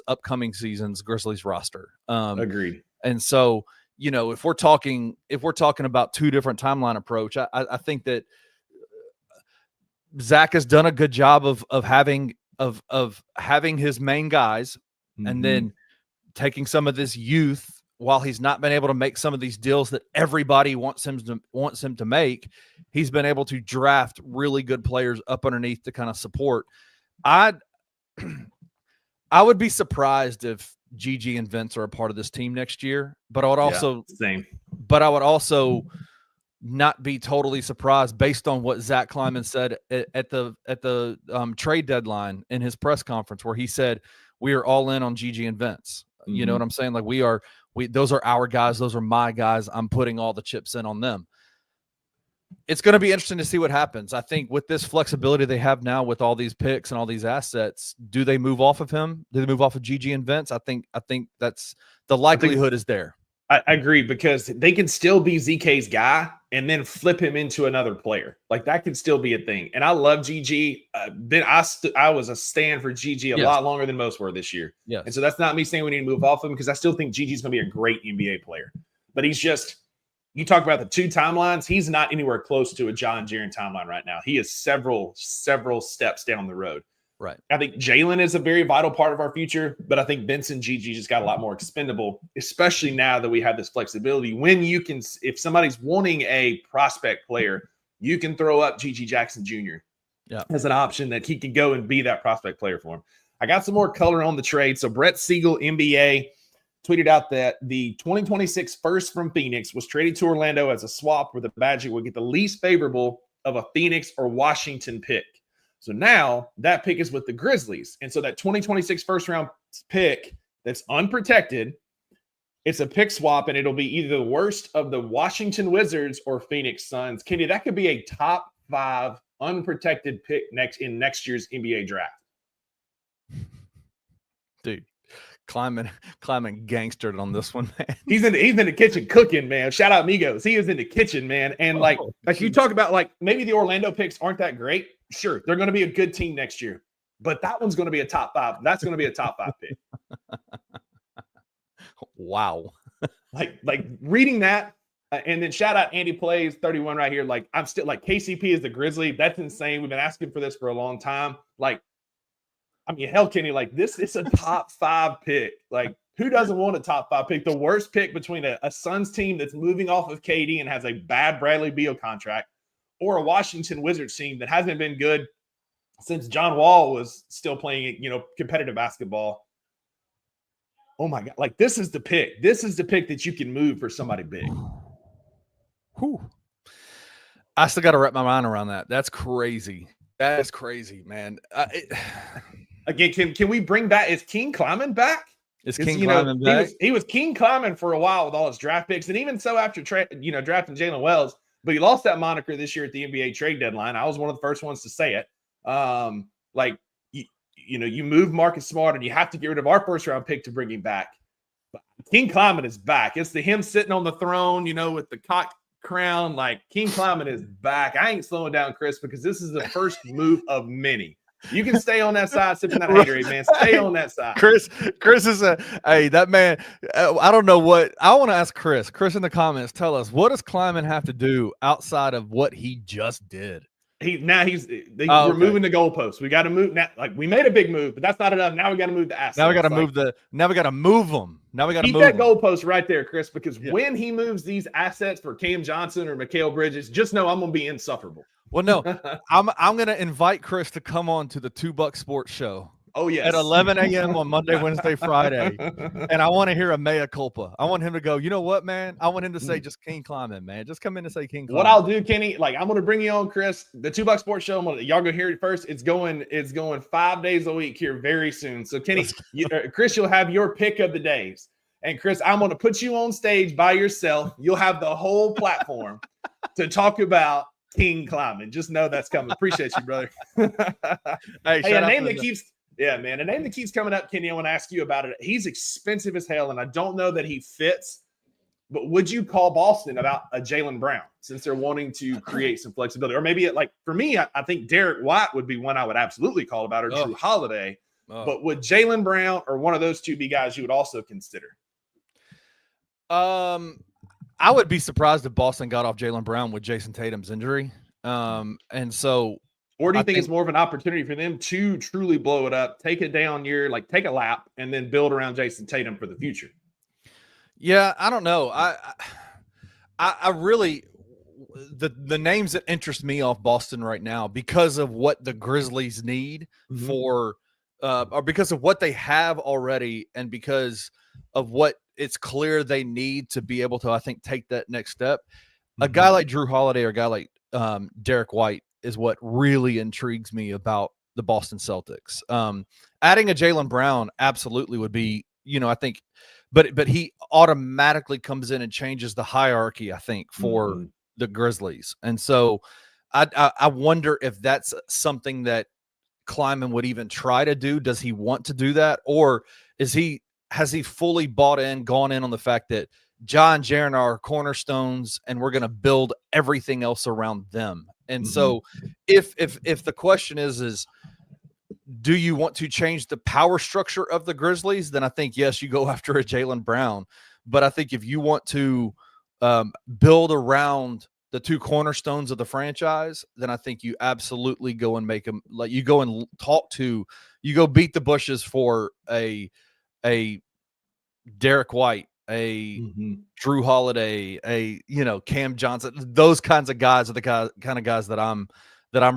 Speaker 1: upcoming season's Grizzlies roster.
Speaker 2: Agreed.
Speaker 1: And so, if we're talking about 2 different timeline approach, I think that Zach has done a good job of having his main guys, and then taking some of this youth. While he's not been able to make some of these deals that everybody wants him to make, He's been able to draft really good players up underneath to kind of support. I would be surprised if Gigi and Vince are a part of this team next year, but I would also not be totally surprised based on what Zach Kleiman said at the trade deadline in his press conference, where he said we are all in on Gigi and Vince. Mm-hmm. You know what I'm saying? Like those are our guys. Those are my guys. I'm putting all the chips in on them. It's going to be interesting to see what happens. I think with this flexibility they have now with all these picks and all these assets, do they move off of him? Do they move off of Gigi and Vince? I think that's the likelihood is there.
Speaker 2: I agree, because they can still be ZK's guy and then flip him into another player. Like that can still be a thing. And I love Gigi. I was a stand for Gigi a lot longer than most were this year.
Speaker 1: Yes.
Speaker 2: And so that's not me saying we need to move off him, because I still think Gigi's going to be a great NBA player. But he's just, you talk about the two timelines, he's not anywhere close to a John Jaren timeline right now. He is several steps down the road.
Speaker 1: Right.
Speaker 2: I think Jalen is a very vital part of our future, but I think Vince and Gigi just got a lot more expendable, especially now that we have this flexibility. When you can, if somebody's wanting a prospect player, you can throw up Gigi Jackson Jr. as an option that he can go and be that prospect player for him. I got some more color on the trade. So Brett Siegel, NBA, tweeted out that the 2026 first from Phoenix was traded to Orlando as a swap where the Magic would get the least favorable of a Phoenix or Washington pick. So now that pick is with the Grizzlies. And so that 2026 first round pick that's unprotected, it's a pick swap, and it'll be either the worst of the Washington Wizards or Phoenix Suns. Kenny, that could be a top 5 unprotected pick in next year's NBA draft.
Speaker 1: Dude, Kleiman gangstered on this one, man.
Speaker 2: He's in the kitchen cooking, man. Shout out Migos. He is in the kitchen, man. And like you talk about, like maybe the Orlando picks aren't that great. Sure, they're going to be a good team next year, but that one's going to be a top 5. That's going to be a top 5 pick.
Speaker 1: Wow.
Speaker 2: like reading that, and then shout out Andy Plays 31 right here. Like I'm still like KCP is the Grizzly. That's insane. We've been asking for this for a long time. Like, I mean, hell, Kenny, like this is a top 5 pick. Like, who doesn't want a top 5 pick? The worst pick between a Suns team that's moving off of KD and has a bad Bradley Beal contract, or a Washington Wizards team that hasn't been good since John Wall was still playing, competitive basketball. Oh my God. Like this is the pick. This is the pick that you can move for somebody big.
Speaker 1: Whew. I still got to wrap my mind around that. That's crazy. That is crazy, man.
Speaker 2: Again, can we bring back, is King Kleiman back?
Speaker 1: Is King Kleiman back?
Speaker 2: He was King Kleiman for a while with all his draft picks. And even so after drafting Jalen Wells, but he lost that moniker this year at the NBA trade deadline. I was one of the first ones to say it. You move Marcus Smart, and you have to get rid of our first round pick to bring him back. But King Kleiman is back. It's him sitting on the throne, with the cock crown. Like King Kleiman is back. I ain't slowing down, Chris, because this is the first move of many. You can stay on that side, sipping that Haterade, man. Stay on that side.
Speaker 1: Chris is that man. I don't know what I want to ask Chris. Chris in the comments, tell us, what does Kleiman have to do outside of what he just did?
Speaker 2: We're moving the goalposts. We got to move now. Like we made a big move, but that's not enough. Now we got to move the assets.
Speaker 1: Now we got to move them. Now we got to move
Speaker 2: keep that goalpost right there, Chris, because when he moves these assets for Cam Johnson or Mikal Bridges, just know I'm going to be insufferable.
Speaker 1: Well, no, I'm going to invite Chris to come on to the $2 Sports Show.
Speaker 2: Oh, yes.
Speaker 1: At 11 a.m. on Monday, Wednesday, Friday. And I want to hear a mea culpa. I want him to go, you know what, man? I want him to say just King Kleiman, man. Just come in and say King Kleiman.
Speaker 2: What I'll do, Kenny, like I'm going to bring you on, Chris, the $2 Sports Show. Y'all go hear it first. It's going 5 days a week here very soon. So, Kenny, Chris, you'll have your pick of the days. And, Chris, I'm going to put you on stage by yourself. You'll have the whole platform to talk about King Kleiman. Just know that's coming. Appreciate you, brother. Hey, a name that keeps coming up, Kenny. I want to ask you about it. He's expensive as hell, and I don't know that he fits. But would you call Boston about a Jaylen Brown since they're wanting to create some flexibility? Or maybe for me, I think Derek White would be one I would absolutely call about, or Drew Holiday. But would Jaylen Brown or one of those two be guys you would also consider?
Speaker 1: I would be surprised if Boston got off Jaylen Brown with Jason Tatum's injury. And so,
Speaker 2: or do you think it's more of an opportunity for them to truly blow it up, take it down year, like take a lap, and then build around Jason Tatum for the future?
Speaker 1: Yeah, I don't know. I really, the names that interest me off Boston right now because of what the Grizzlies need for or because of what they have already and because of what it's clear they need to be able to, I think, take that next step. A guy like Drew Holiday or a guy like Derek White is what really intrigues me about the Boston Celtics. Adding a Jaylen Brown absolutely would be, I think, but he automatically comes in and changes the hierarchy, I think, for the Grizzlies. And so I wonder if that's something that Kleiman would even try to do. Does he want to do that? Or has he fully bought in, gone in on the fact that John Jaren are cornerstones and we're going to build everything else around them? And so if the question is do you want to change the power structure of the Grizzlies? Then I think, yes, you go after a Jaylen Brown. But I think if you want to build around the two cornerstones of the franchise, then I think you absolutely go and make them, like you go and you go beat the bushes for a Derek White, a Drew Holiday, a Cam Johnson. Those kinds of guys are the kind of guys that I'm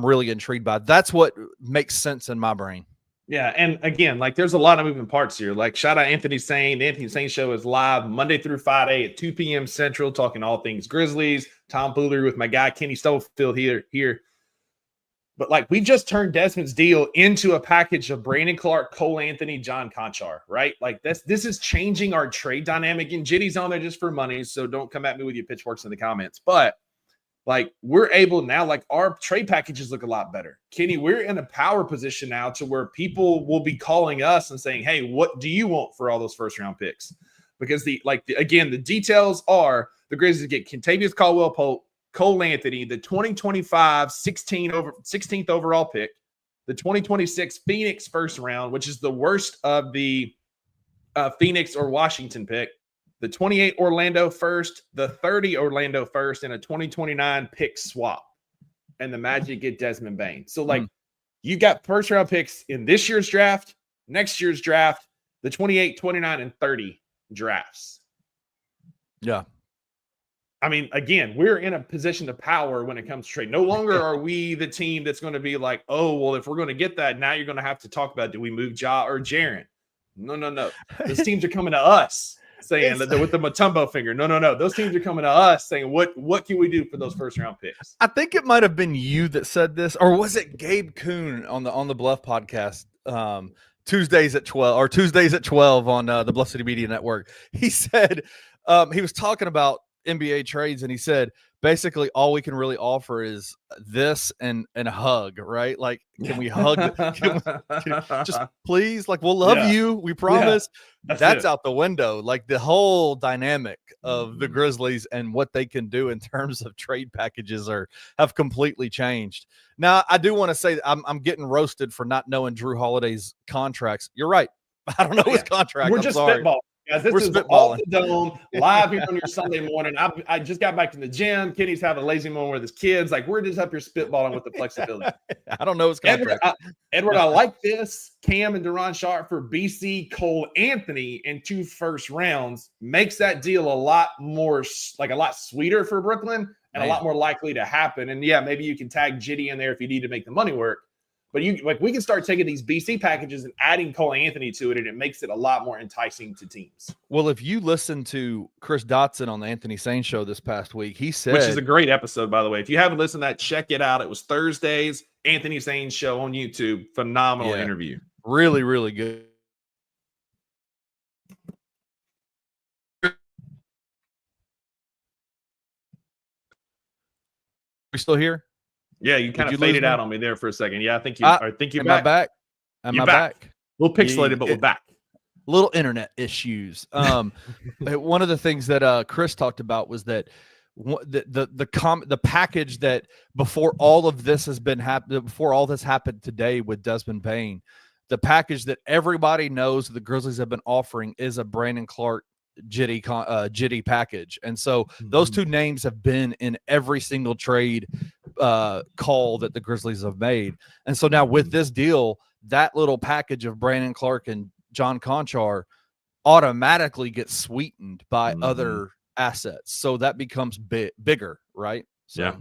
Speaker 1: really intrigued by. That's what makes sense in my brain.
Speaker 2: Yeah, and again, like there's a lot of moving parts here. Like shout out Anthony Sane. The Anthony Sane Show is live Monday through Friday at 2 p.m. Central, talking all things Grizzlies. Tom Foolery with my guy Kenny Stubblefield here. But like we just turned Desmond's deal into a package of Brandon Clark, Cole Anthony, John Conchar, right? Like this is changing our trade dynamic. And Jitty's on there just for money, so don't come at me with your pitchforks in the comments. But like we're able now, like our trade packages look a lot better. Kenny, we're in a power position now to where people will be calling us and saying, hey, what do you want for all those first round picks? Because the details are the Grizzlies get Kentavious Caldwell-Pope, Cole Anthony, the 2025 16th overall pick, the 2026 Phoenix first round, which is the worst of the Phoenix or Washington pick, the 28 Orlando first, the 30 Orlando first, and a 2029 pick swap. And the Magic get Desmond Bane. So, like, you got first round picks in this year's draft, next year's draft, the 28, 29, and 30 drafts.
Speaker 1: Yeah.
Speaker 2: I mean, again, we're in a position of power when it comes to trade. No longer are we the team that's going to be like, oh, well, if we're going to get that, now you're going to have to talk about, do we move Ja or Jaren? No. Those teams are coming to us saying that with the Mutombo finger. No. Those teams are coming to us saying, what can we do for those first round picks?
Speaker 1: I think it might have been you that said this, or was it Gabe Kuhn on the Bluff podcast? Tuesdays at 12 on the Bluff City Media Network. He said he was talking about NBA trades, and he said basically all we can really offer is this and a hug, right? Like, can we hug? Just please, like, we'll love you, we promise.
Speaker 2: Yeah,
Speaker 1: that's out the window. Like the whole dynamic of the Grizzlies and what they can do in terms of trade packages have completely changed. Now, I do want to say I'm getting roasted for not knowing Drew Holiday's contracts. You're right. I don't know his contract.
Speaker 2: We're just spitballing. Guys, this is Off the Dome live here on your Sunday morning. I just got back from the gym. Kenny's having a lazy moment with his kids. Like, we're just up here spitballing with the flexibility.
Speaker 1: I don't know his contract.
Speaker 2: Edward, I like this. Cam and Deron Sharp for BC, Cole Anthony, and 2 first rounds makes that deal a lot sweeter for Brooklyn and a lot more likely to happen. And yeah, maybe you can tag Jitty in there if you need to make the money work. But we can start taking these BC packages and adding Cole Anthony to it, and it makes it a lot more enticing to teams.
Speaker 1: Well, if you listen to Chris Dotson on the Anthony Sane Show this past week, he said,
Speaker 2: which is a great episode, by the way. If you haven't listened to that, check it out. It was Thursday's Anthony Sane Show on YouTube. Phenomenal interview.
Speaker 1: Really, really good. We still here?
Speaker 2: Yeah, you kind of faded out on me there for a second. Yeah, I think you're
Speaker 1: back.
Speaker 2: Back.
Speaker 1: Am I back?
Speaker 2: A little pixelated, but we're back.
Speaker 1: Little internet issues. One of the things that Chris talked about was that the package that before all of this has been before all this happened today with Desmond Bane, the package that everybody knows the Grizzlies have been offering is a Brandon Clark Jitty package. And so those two names have been in every single trade call that the Grizzlies have made. And so now with this deal, that little package of Brandon Clark and John Conchar automatically gets sweetened by other assets. So that becomes bigger, right? So.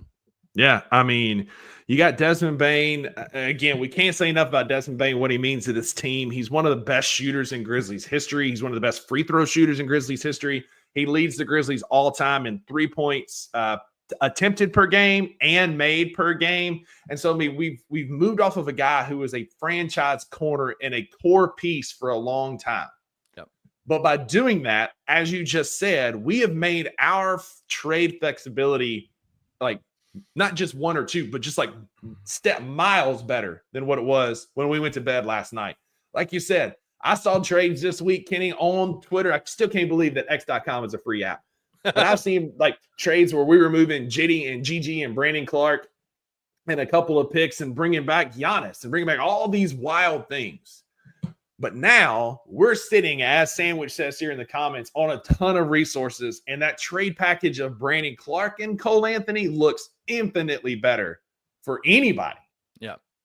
Speaker 2: Yeah. I mean, you got Desmond Bane. Again, we can't say enough about Desmond Bane, what he means to this team. He's one of the best shooters in Grizzlies history. He's one of the best free throw shooters in Grizzlies history. He leads the Grizzlies all time in 3 points attempted per game and made per game. And so, I mean, we've moved off of a guy who was a franchise corner and a core piece for a long time.
Speaker 1: Yep.
Speaker 2: But by doing that, as you just said, we have made our trade flexibility like not just 1 or 2, but just like step miles better than what it was when we went to bed last night. Like you said, I saw trades this week, Kenny, on Twitter. I still can't believe that X.com is a free app. But I've seen like trades where we were moving Jitty and Gigi and Brandon Clark and a couple of picks and bringing back Giannis and bringing back all these wild things. But now we're sitting, as Sandwich says here in the comments, on a ton of resources. And that trade package of Brandon Clark and Cole Anthony looks infinitely better for anybody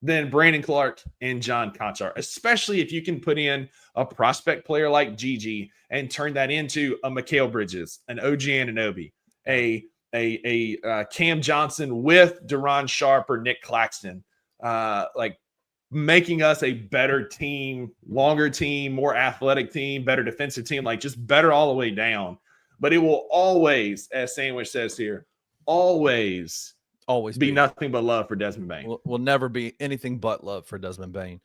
Speaker 2: than Brandon Clark and John Conchar, especially if you can put in a prospect player like Gigi and turn that into a Mikal Bridges, an OG Anunoby, a Cam Johnson with Deron Sharp or Nick Claxton, like making us a better team, longer team, more athletic team, better defensive team, like just better all the way down. But it will always, as Sandwich says here, always be nothing but love for Desmond Bane.
Speaker 1: Will never be anything but love for Desmond Bane.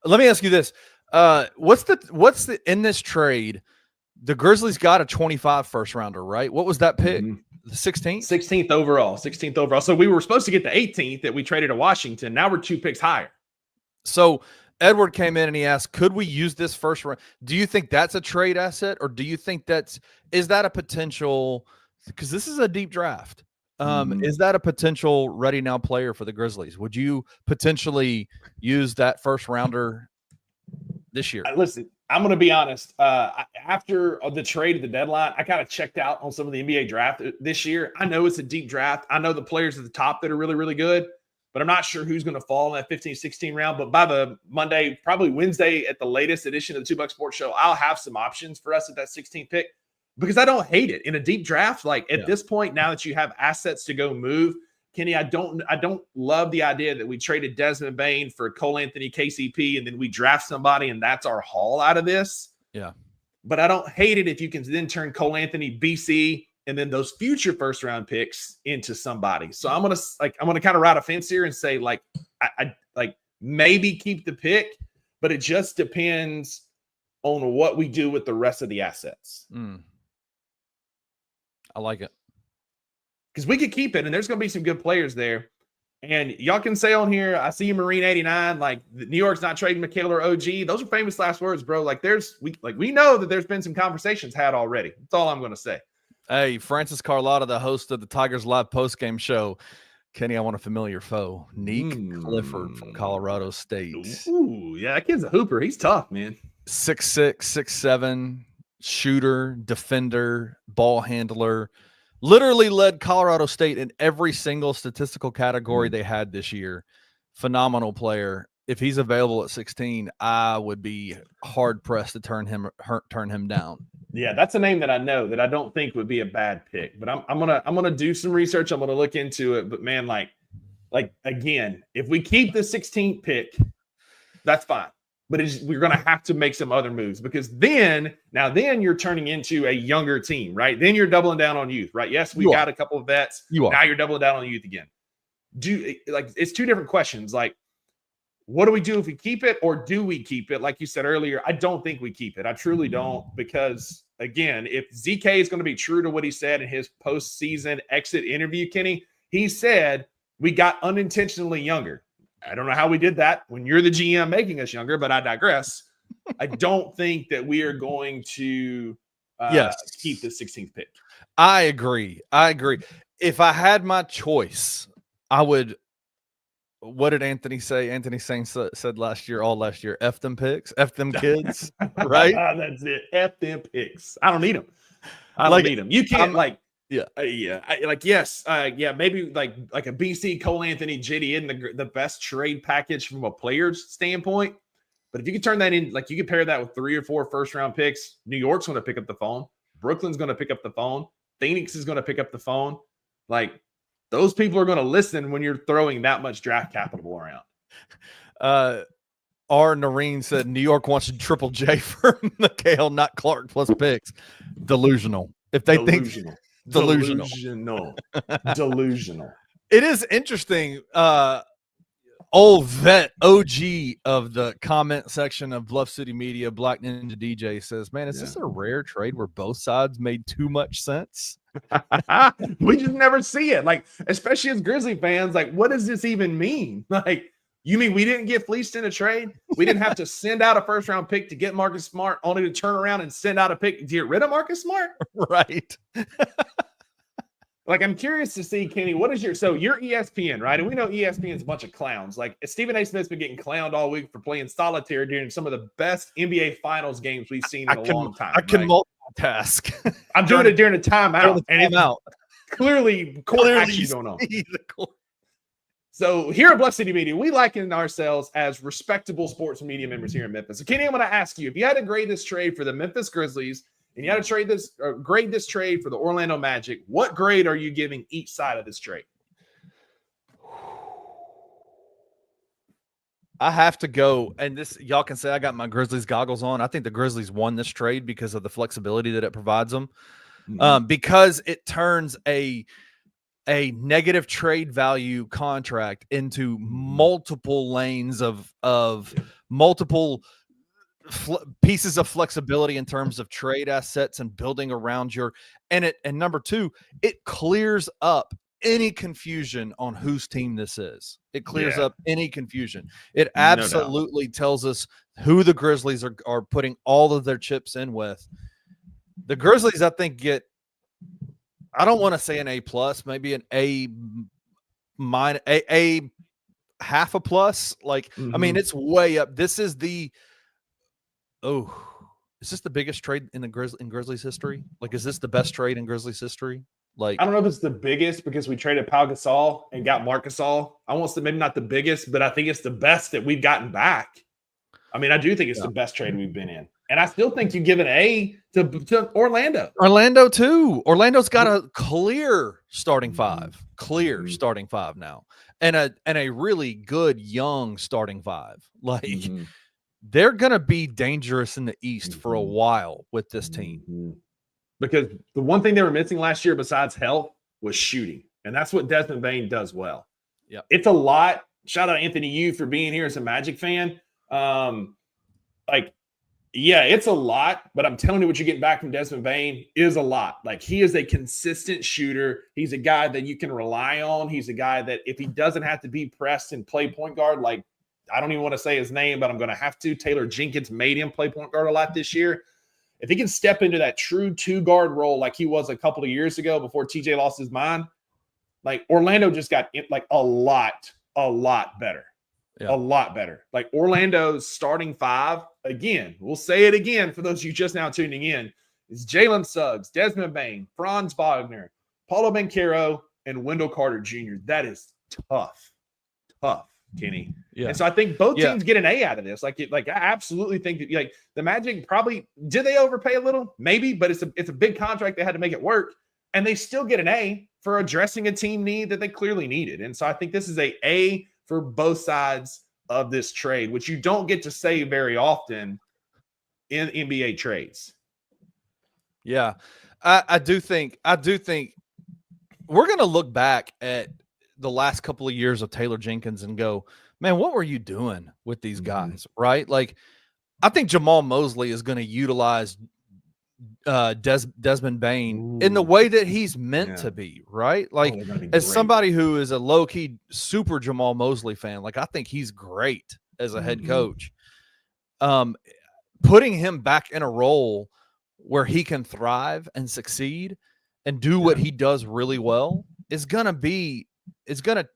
Speaker 1: Let me ask you this. What's the in this trade, the Grizzlies got a 25 first rounder, right? What was that pick? The 16th?
Speaker 2: 16th overall. So we were supposed to get the 18th that we traded to Washington. Now we're 2 picks higher.
Speaker 1: So Edward came in and he asked, could we use this first round? Do you think that's a trade asset, or do you think is that a potential, because this is a deep draft. Is that a potential ready now player for the Grizzlies? Would you potentially use that first rounder this year?
Speaker 2: Listen, I'm going to be honest. After the trade at the deadline, I kind of checked out on some of the NBA draft this year. I know it's a deep draft. I know the players at the top that are really, really good, but I'm not sure who's going to fall in that 15, 16 round. But by the Monday, probably Wednesday at the latest edition of the 2 Buck Sports Show, I'll have some options for us at that 16th pick. Because I don't hate it in a deep draft. Like at this point, now that you have assets to go move, Kenny, I don't love the idea that we traded Desmond Bane for Cole Anthony, KCP, and then we draft somebody and that's our haul out of this.
Speaker 1: Yeah.
Speaker 2: But I don't hate it if you can then turn Cole Anthony, BC, and then those future first round picks into somebody. So I'm gonna kind of ride a fence here and say I maybe keep the pick, but it just depends on what we do with the rest of the assets.
Speaker 1: I like it.
Speaker 2: Because we could keep it, and there's going to be some good players there. And y'all can say on here, I see Marine 89, like New York's not trading Mikal or OG. Those are famous last words, bro. Like we know that there's been some conversations had already. That's all I'm going to say.
Speaker 1: Hey, Francis Carlotta, the host of the Tigers Live postgame show. Kenny, I want a familiar foe. Neek Clifford from Colorado State.
Speaker 2: Ooh, yeah, that kid's a hooper. He's tough, man.
Speaker 1: 6'6", 6'7", shooter, defender, ball handler, literally led Colorado State in every single statistical category they had this year. Phenomenal player. If he's available at 16, I would be hard pressed to turn him down.
Speaker 2: Yeah, that's a name that I know that I don't think would be a bad pick. But I'm gonna do some research. I'm gonna look into it. But man, like again, if we keep the 16th pick, that's fine. But we're going to have to make some other moves, because then you're turning into a younger team, right? Then you're doubling down on youth, right? Yes, we got a couple of vets. Now you're doubling down on youth again. It's 2 different questions. Like, what do we do if we keep it, or do we keep it? Like you said earlier, I don't think we keep it. I truly don't, because again, if ZK is going to be true to what he said in his postseason exit interview, Kenny, he said we got unintentionally younger. I don't know how we did that when you're the GM making us younger, but I digress. I don't think that we are going to keep the 16th pick.
Speaker 1: I agree. If I had my choice, I would. What did Anthony say? Anthony Sane said last year, F them picks, F them kids, right?
Speaker 2: That's it. F them picks. I don't need them. I don't need them. You can't maybe like a BC Cole Anthony Jitty in the best trade package from a player's standpoint. But if you can turn that in, like you can pair that with 3 or 4 first round picks, New York's going to pick up the phone. Brooklyn's going to pick up the phone. Phoenix is going to pick up the phone. Like Those people are going to listen when you're throwing that much draft capital around.
Speaker 1: R. Noreen said New York wants a Triple J for Mikhail, not Clark plus picks. Delusional. If they think delusional. It is interesting. Old vet OG of the comment section of Bluff City Media, Black Ninja DJ says, man, is this a rare trade where both sides made too much sense?
Speaker 2: We just never see it. Like, especially as Grizzly fans, like, what does this even mean? Like, you mean we didn't get fleeced in a trade? We didn't have to send out a first-round pick to get Marcus Smart, only to turn around and send out a pick to get rid of Marcus Smart?
Speaker 1: Right.
Speaker 2: Like, I'm curious to see, Kenny, what is so you're ESPN, right? And we know ESPN's a bunch of clowns. Like, Stephen A. Smith's been getting clowned all week for playing solitaire during some of the best NBA Finals games we've seen in a long time.
Speaker 1: I can multitask.
Speaker 2: I'm doing it during a timeout.
Speaker 1: And it's
Speaker 2: clearly going on. So here at Bluff City Media, we liken ourselves as respectable sports media members here in Memphis. So, Kenny, I'm going to ask you, if you had to grade this trade for the Memphis Grizzlies, and you had to grade this trade for the Orlando Magic, what grade are you giving each side of this trade?
Speaker 1: I have to go, and this, y'all can say I got my Grizzlies goggles on. I think the Grizzlies won this trade because of the flexibility that it provides them. Because it turns a negative trade value contract into multiple lanes of multiple pieces of flexibility in terms of trade assets and building around and number two, it clears up any confusion on whose team this is. It clears up any confusion. It absolutely tells us who the Grizzlies are putting all of their chips in with. The Grizzlies, I think, get, I don't want to say an A plus, maybe an A minus, a half a plus. Like, I mean, it's way up. This is is this the biggest trade in Grizzlies history? Like, is this the best trade in Grizzlies history? Like,
Speaker 2: I don't know if it's the biggest because we traded Pau Gasol and got Marc Gasol. I won't say maybe not the biggest, but I think it's the best that we've gotten back. I mean, I do think it's the best trade we've been in. And I still think you give an A to Orlando.
Speaker 1: Orlando too. Orlando's got a clear starting five. Starting five now. And a really good young starting five. Like, they're going to be dangerous in the East for a while with this team.
Speaker 2: Because the one thing they were missing last year besides health was shooting. And that's what Desmond Bane does well.
Speaker 1: Yeah,
Speaker 2: it's a lot. Shout out Anthony Yu for being here as a Magic fan. It's a lot, but I'm telling you, what you're getting back from Desmond Bane is a lot. Like, he is a consistent shooter. He's a guy that you can rely on. He's a guy that if he doesn't have to be pressed and play point guard, like, I don't even want to say his name, but I'm going to have to. Taylor Jenkins made him play point guard a lot this year. If he can step into that true two-guard role like he was a couple of years ago before TJ lost his mind, like, Orlando just got like a lot better.
Speaker 1: Yeah.
Speaker 2: A lot better. Like, Orlando's starting five, again, we'll say it again for those of you just now tuning in, is Jalen Suggs, Desmond Bane, Franz Wagner, Paulo Banchero, and Wendell Carter Jr. That is tough, Kenny.
Speaker 1: Yeah.
Speaker 2: And so I think both teams get an A out of this. Like, I absolutely think that, like, the Magic probably, did they overpay a little? Maybe, but it's a big contract. They had to make it work. And they still get an A for addressing a team need that they clearly needed. And so I think this is A for both sides of this trade, which you don't get to say very often in NBA trades.
Speaker 1: Yeah. I do think we're going to look back at the last couple of years of Taylor Jenkins and go, man, what were you doing with these guys? Right? Like, I think Jamal Mosley is going to utilize Desmond Bane in the way that he's meant to be, right? Like, as somebody who is a low-key super Jamal Mosley fan, like, I think he's great as a head coach. Putting him back in a role where he can thrive and succeed and do what he does really well is going to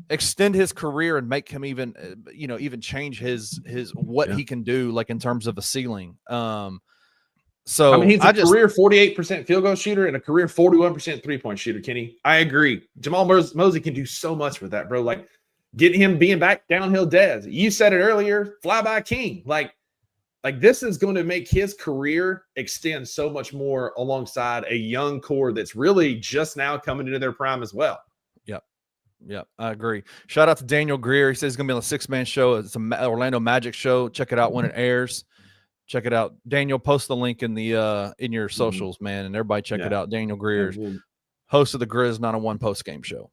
Speaker 1: extend his career and make him even change his what he can do, like, in terms of a ceiling. So, I mean,
Speaker 2: he's a career 48% field goal shooter and a career 41% three-point shooter, Kenny. I agree. Jamal Mosley can do so much with that, bro. Like, getting him being back downhill Dez. You said it earlier, fly by king. Like this is going to make his career extend so much more alongside a young core that's really just now coming into their prime as well.
Speaker 1: Yeah, I agree. Shout out to Daniel Greer. He says he's going to be on the 6-man show. It's a Orlando Magic show. Check it out when it airs. Check it out. Daniel, post the link in the in your socials, man, and everybody check it out. Daniel Greer, host of the Grizz 901 post game show.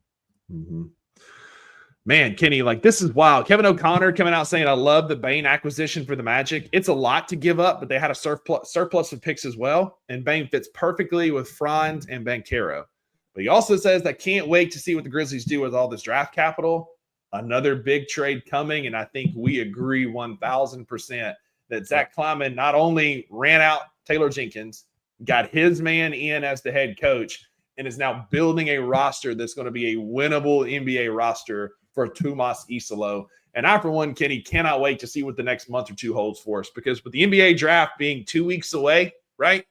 Speaker 2: Man, Kenny, like this is wild. Kevin O'Connor coming out saying, I love the Bane acquisition for the Magic. It's a lot to give up, but they had a surplus of picks as well. And Bane fits perfectly with Franz and Banchero. But he also says that can't wait to see what the Grizzlies do with all this draft capital. Another big trade coming. And I think we agree 1000% that Zach Kleiman not only ran out Taylor Jenkins, got his man in as the head coach, and is now building a roster that's going to be a winnable NBA roster for Tomas Isolo. And I, for one, Kenny, cannot wait to see what the next month or two holds for us, because with the NBA draft being 2 weeks away, right?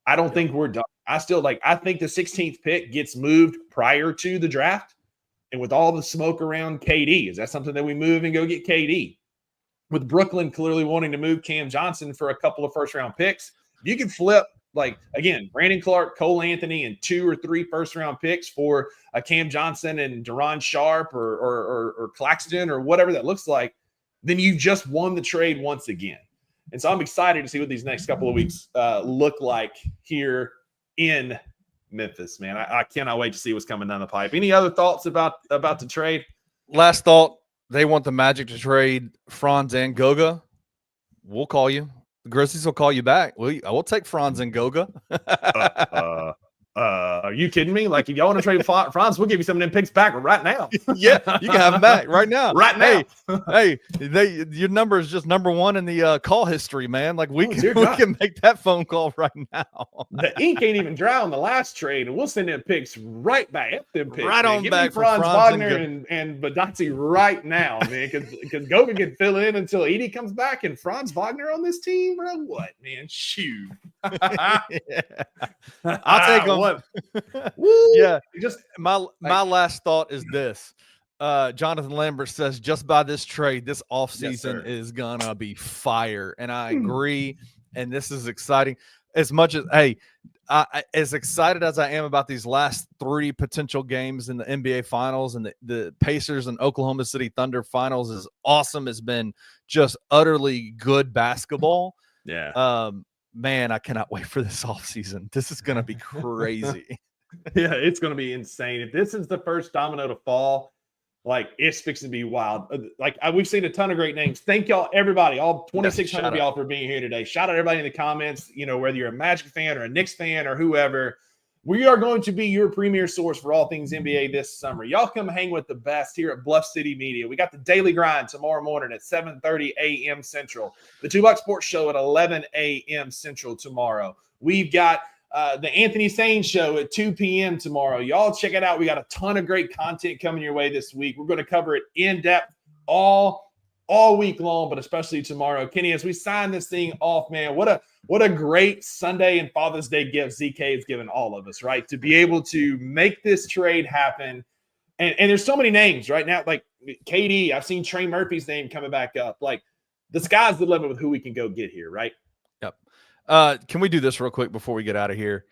Speaker 2: I don't think we're done. I think the 16th pick gets moved prior to the draft. And with all the smoke around KD, is that something that we move and go get KD? With Brooklyn clearly wanting to move Cam Johnson for a couple of first-round picks, you can flip, like, again, Brandon Clark, Cole Anthony, and 2 or 3 first-round picks for a Cam Johnson and Deron Sharp or Claxton or whatever that looks like, then you just won the trade once again. And so I'm excited to see what these next couple of weeks look like here in Memphis, man. I cannot wait to see what's coming down the pipe. Any other thoughts about the trade?
Speaker 1: Last thought, they want the Magic to trade Franz and Goga. We'll call you. The Grizzlies will call you back. I will take Franz and Goga.
Speaker 2: Are you kidding me? Like, if y'all want to trade Franz, we'll give you some of them picks back right now.
Speaker 1: Yeah, you can have them back right now.
Speaker 2: Right now.
Speaker 1: Hey, your number is just number 1 in the call history, man. Like, we can make that phone call right now.
Speaker 2: The ink ain't even dry on the last trade, and we'll send them picks right back. Them picks,
Speaker 1: right on
Speaker 2: Give
Speaker 1: back
Speaker 2: me Franz Wagner and Badazzi right now, man, because Goga can fill in until Edey comes back, and Franz Wagner on this team, bro. What, man? Shoot.
Speaker 1: Yeah. I'll take them. Yeah, just my last thought is this. Jonathan Lambert says, just by this trade, this offseason is gonna be fire, and I agree. And this is exciting. As much as as excited as I am about these last 3 potential games in the NBA Finals, and the Pacers and Oklahoma City Thunder Finals is awesome. It's been just utterly good basketball.
Speaker 2: Yeah.
Speaker 1: Man, I cannot wait for this offseason. This is going to be crazy.
Speaker 2: Yeah, it's going to be insane. If this is the first domino to fall, like, it's fixing to be wild. Like, we've seen a ton of great names. Thank y'all, everybody, all 2,600 of y'all for being here today. Shout out everybody in the comments, whether you're a Magic fan or a Knicks fan or whoever. We are going to be your premier source for all things NBA this summer. Y'all come hang with the best here at Bluff City Media. We got the Daily Grind tomorrow morning at 7:30 a.m. Central. The 2 Buck Sports Show at 11 a.m. Central tomorrow. We've got the Anthony Sane Show at 2 p.m. tomorrow. Y'all check it out. We got a ton of great content coming your way this week. We're going to cover it in depth all week long, but especially tomorrow. Kenny, as we sign this thing off, man, what a great Sunday and Father's Day gift ZK has given all of us, right? To be able to make this trade happen. And there's so many names right now, like KD. I've seen Trey Murphy's name coming back up. Like, the sky's the limit with who we can go get here, right?
Speaker 1: Yep. Can we do this real quick before we get out of here?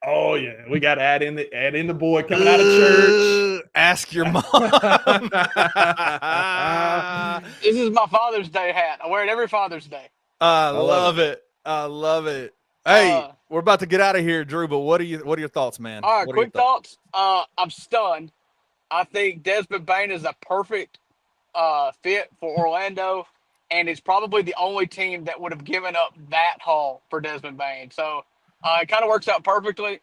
Speaker 2: Oh yeah, we got to add in the boy coming out of church.
Speaker 1: Ask your mom.
Speaker 3: This is my Father's Day hat. I wear it every Father's Day.
Speaker 1: I love it. I love it. Hey, we're about to get out of here, Drew. But what are your thoughts, man?
Speaker 3: All right, quick thoughts. I'm stunned. I think Desmond Bane is a perfect fit for Orlando, and it's probably the only team that would have given up that haul for Desmond Bane. So it kind of works out perfectly.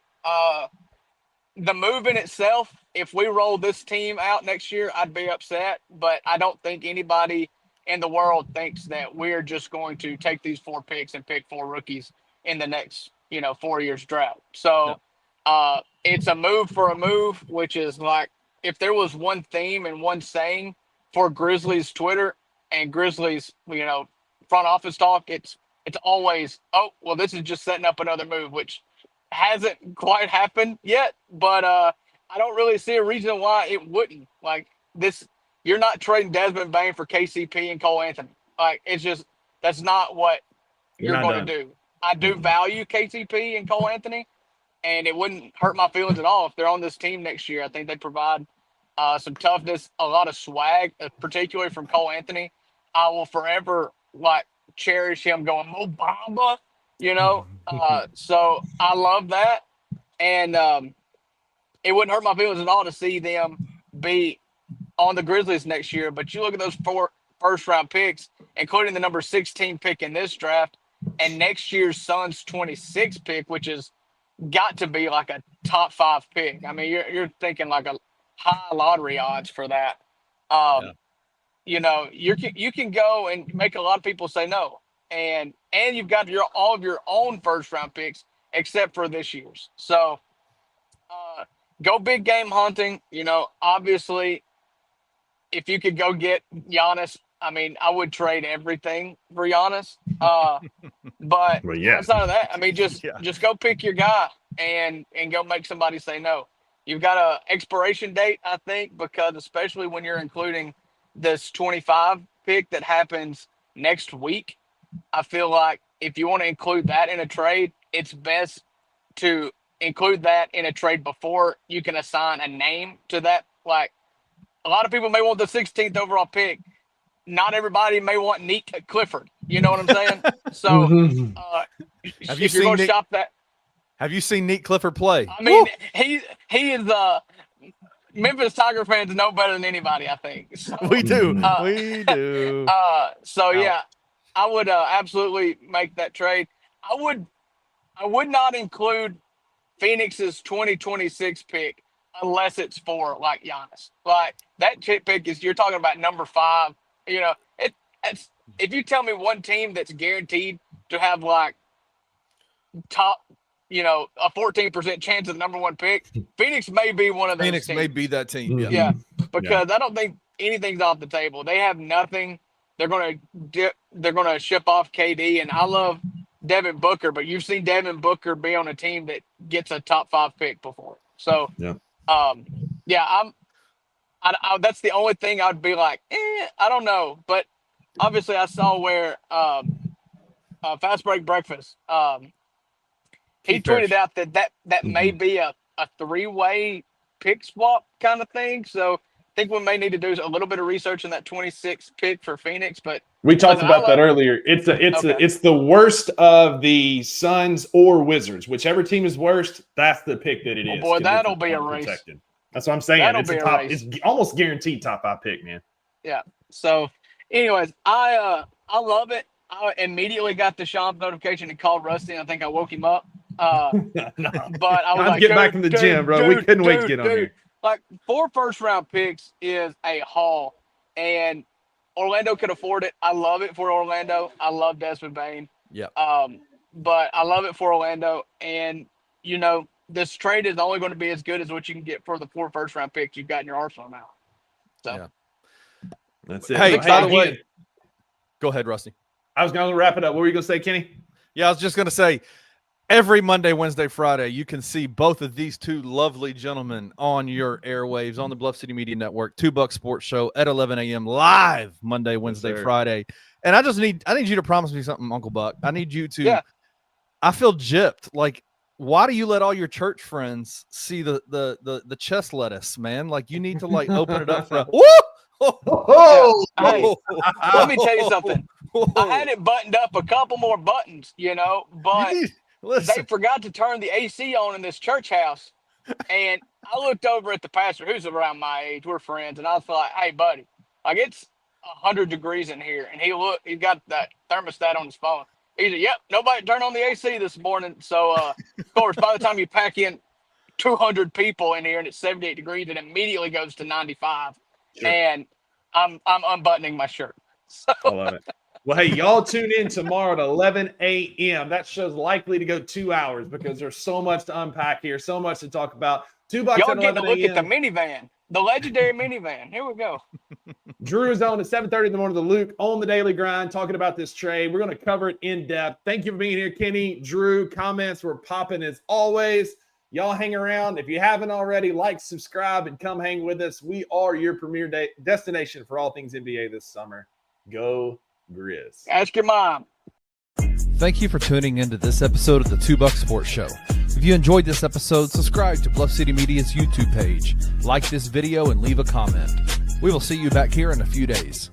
Speaker 3: The move in itself, if we roll this team out next year, I'd be upset. But I don't think anybody in the world thinks that we're just going to take these 4 picks and pick 4 rookies in the next, 4 years drought. So it's a move for a move, which is like, if there was one theme and one saying for Grizzlies Twitter and Grizzlies, front office talk, it's always, oh, well, this is just setting up another move, which hasn't quite happened yet. But I don't really see a reason why it wouldn't. Like, this, you're not trading Desmond Bane for KCP and Cole Anthony. Like, it's just, that's not what you're going to do. I do value KCP and Cole Anthony, and it wouldn't hurt my feelings at all if they're on this team next year. I think they provide some toughness, a lot of swag, particularly from Cole Anthony. I will forever cherish him going Mo Bamba, So I love that, and it wouldn't hurt my feelings at all to see them be on the Grizzlies next year. But you look at those 4 first-round picks, including the number 16 pick in this draft, and next year's Suns 26 pick, which is got to be like a top 5 pick. I mean, you're thinking like a high lottery odds for that. You can go and make a lot of people say no, and you've got all of your own first round picks except for this year's. So go big game hunting. Obviously, if you could go get Giannis, I mean, I would trade everything for Giannis. But outside of that, I mean, just go pick your guy and go make somebody say no. You've got a expiration date, I think, because especially when you're including this 25 pick that happens next week, I feel like if you want to include that in a trade, it's best to include that in a trade before you can assign a name to that. Like, a lot of people may want the 16th overall pick. Not everybody may want Neat Clifford. You know what I'm saying? So,
Speaker 1: have
Speaker 3: if you're going to shop that,
Speaker 1: have you seen Neat Clifford play?
Speaker 3: I mean, he is Memphis Tiger fans know better than anybody, I think. So,
Speaker 1: we do. We do.
Speaker 3: Yeah, I would absolutely make that trade. I would not include Phoenix's 2026 pick unless it's for like Giannis. Like that pick is, you're talking about number 5. It's if you tell me one team that's guaranteed to have like top, a 14% chance of the number 1 pick, Phoenix may be one of those
Speaker 1: Phoenix
Speaker 3: teams.
Speaker 1: may be that team.
Speaker 3: Yeah, because I don't think anything's off the table. They have nothing. They're gonna ship off KD, and I love Devin Booker, but you've seen Devin Booker be on a team that gets a top 5 pick before. So that's the only thing I'd be like, I don't know. But obviously, I saw where Fast Break Breakfast. He tweeted out that may be a 3-way pick swap kind of thing. So I think we may need to do a little bit of research on that 26th pick for Phoenix. But
Speaker 2: we talked about that earlier. It's the worst of the Suns or Wizards. Whichever team is worst, that's the pick that it is.
Speaker 3: Boy, that'll be a race.
Speaker 2: That's what I'm saying.
Speaker 3: It's
Speaker 2: almost guaranteed top 5 pick, man.
Speaker 3: Yeah. So, anyways, I love it. I immediately got the Shams notification and called Rusty, and I think I woke him up.
Speaker 2: No.
Speaker 3: But I was like,
Speaker 2: get back from the gym, bro. We couldn't wait to get on here.
Speaker 3: Like 4 first-round picks is a haul, and Orlando could afford it. I love it for Orlando. I love Desmond Bane.
Speaker 1: Yeah.
Speaker 3: But I love it for Orlando, and this trade is only going to be as good as what you can get for the 4 first-round picks you've got in your arsenal now. So
Speaker 2: that's it.
Speaker 1: Hey, by the way, go ahead, Rusty.
Speaker 2: I was going to wrap it up. What were you going to say, Kenny?
Speaker 1: Yeah, I was just going to say, every Monday, Wednesday, Friday, you can see both of these 2 lovely gentlemen on your airwaves on the Bluff City Media Network. 2 Buck Sports Show at 11 a.m. live Monday, Wednesday, Friday. And I need you to promise me something, Uncle Buck. I need you to. Yeah. I feel gypped. Like, why do you let all your church friends see the chest lettuce, man? Like, you need to open it up for.
Speaker 3: Hey, let me tell you something. I had it buttoned up a couple more buttons, but they forgot to turn the AC on in this church house. And I looked over at the pastor, who's around my age. We're friends. And I was like, hey, buddy, like it's 100 degrees in here. And he got that thermostat on his phone. He said, yep, nobody turned on the AC this morning. So, of course, by the time you pack in 200 people in here and it's 78 degrees, it immediately goes to 95. Sure. And I'm unbuttoning my shirt. So.
Speaker 2: I love it. Well, hey, y'all tune in tomorrow at 11 a.m. That show's likely to go 2 hours because there's so much to unpack here, so much to talk about. 2 bucks
Speaker 3: y'all
Speaker 2: at 11
Speaker 3: get to look at the minivan, the legendary minivan. Here we go.
Speaker 2: Drew is on at 7:30 in the morning. The Luke on the Daily Grind talking about this trade. We're going to cover it in depth. Thank you for being here, Kenny. Drew, comments were popping as always. Y'all hang around. If you haven't already, like, subscribe, and come hang with us. We are your premier destination for all things NBA this summer. Go Grizz.
Speaker 3: Ask your mom.
Speaker 1: Thank you for tuning into this episode of the $2 Sports Show. If you enjoyed this episode, subscribe to Bluff City Media's YouTube page, like this video, and leave a comment. We will see you back here in a few days.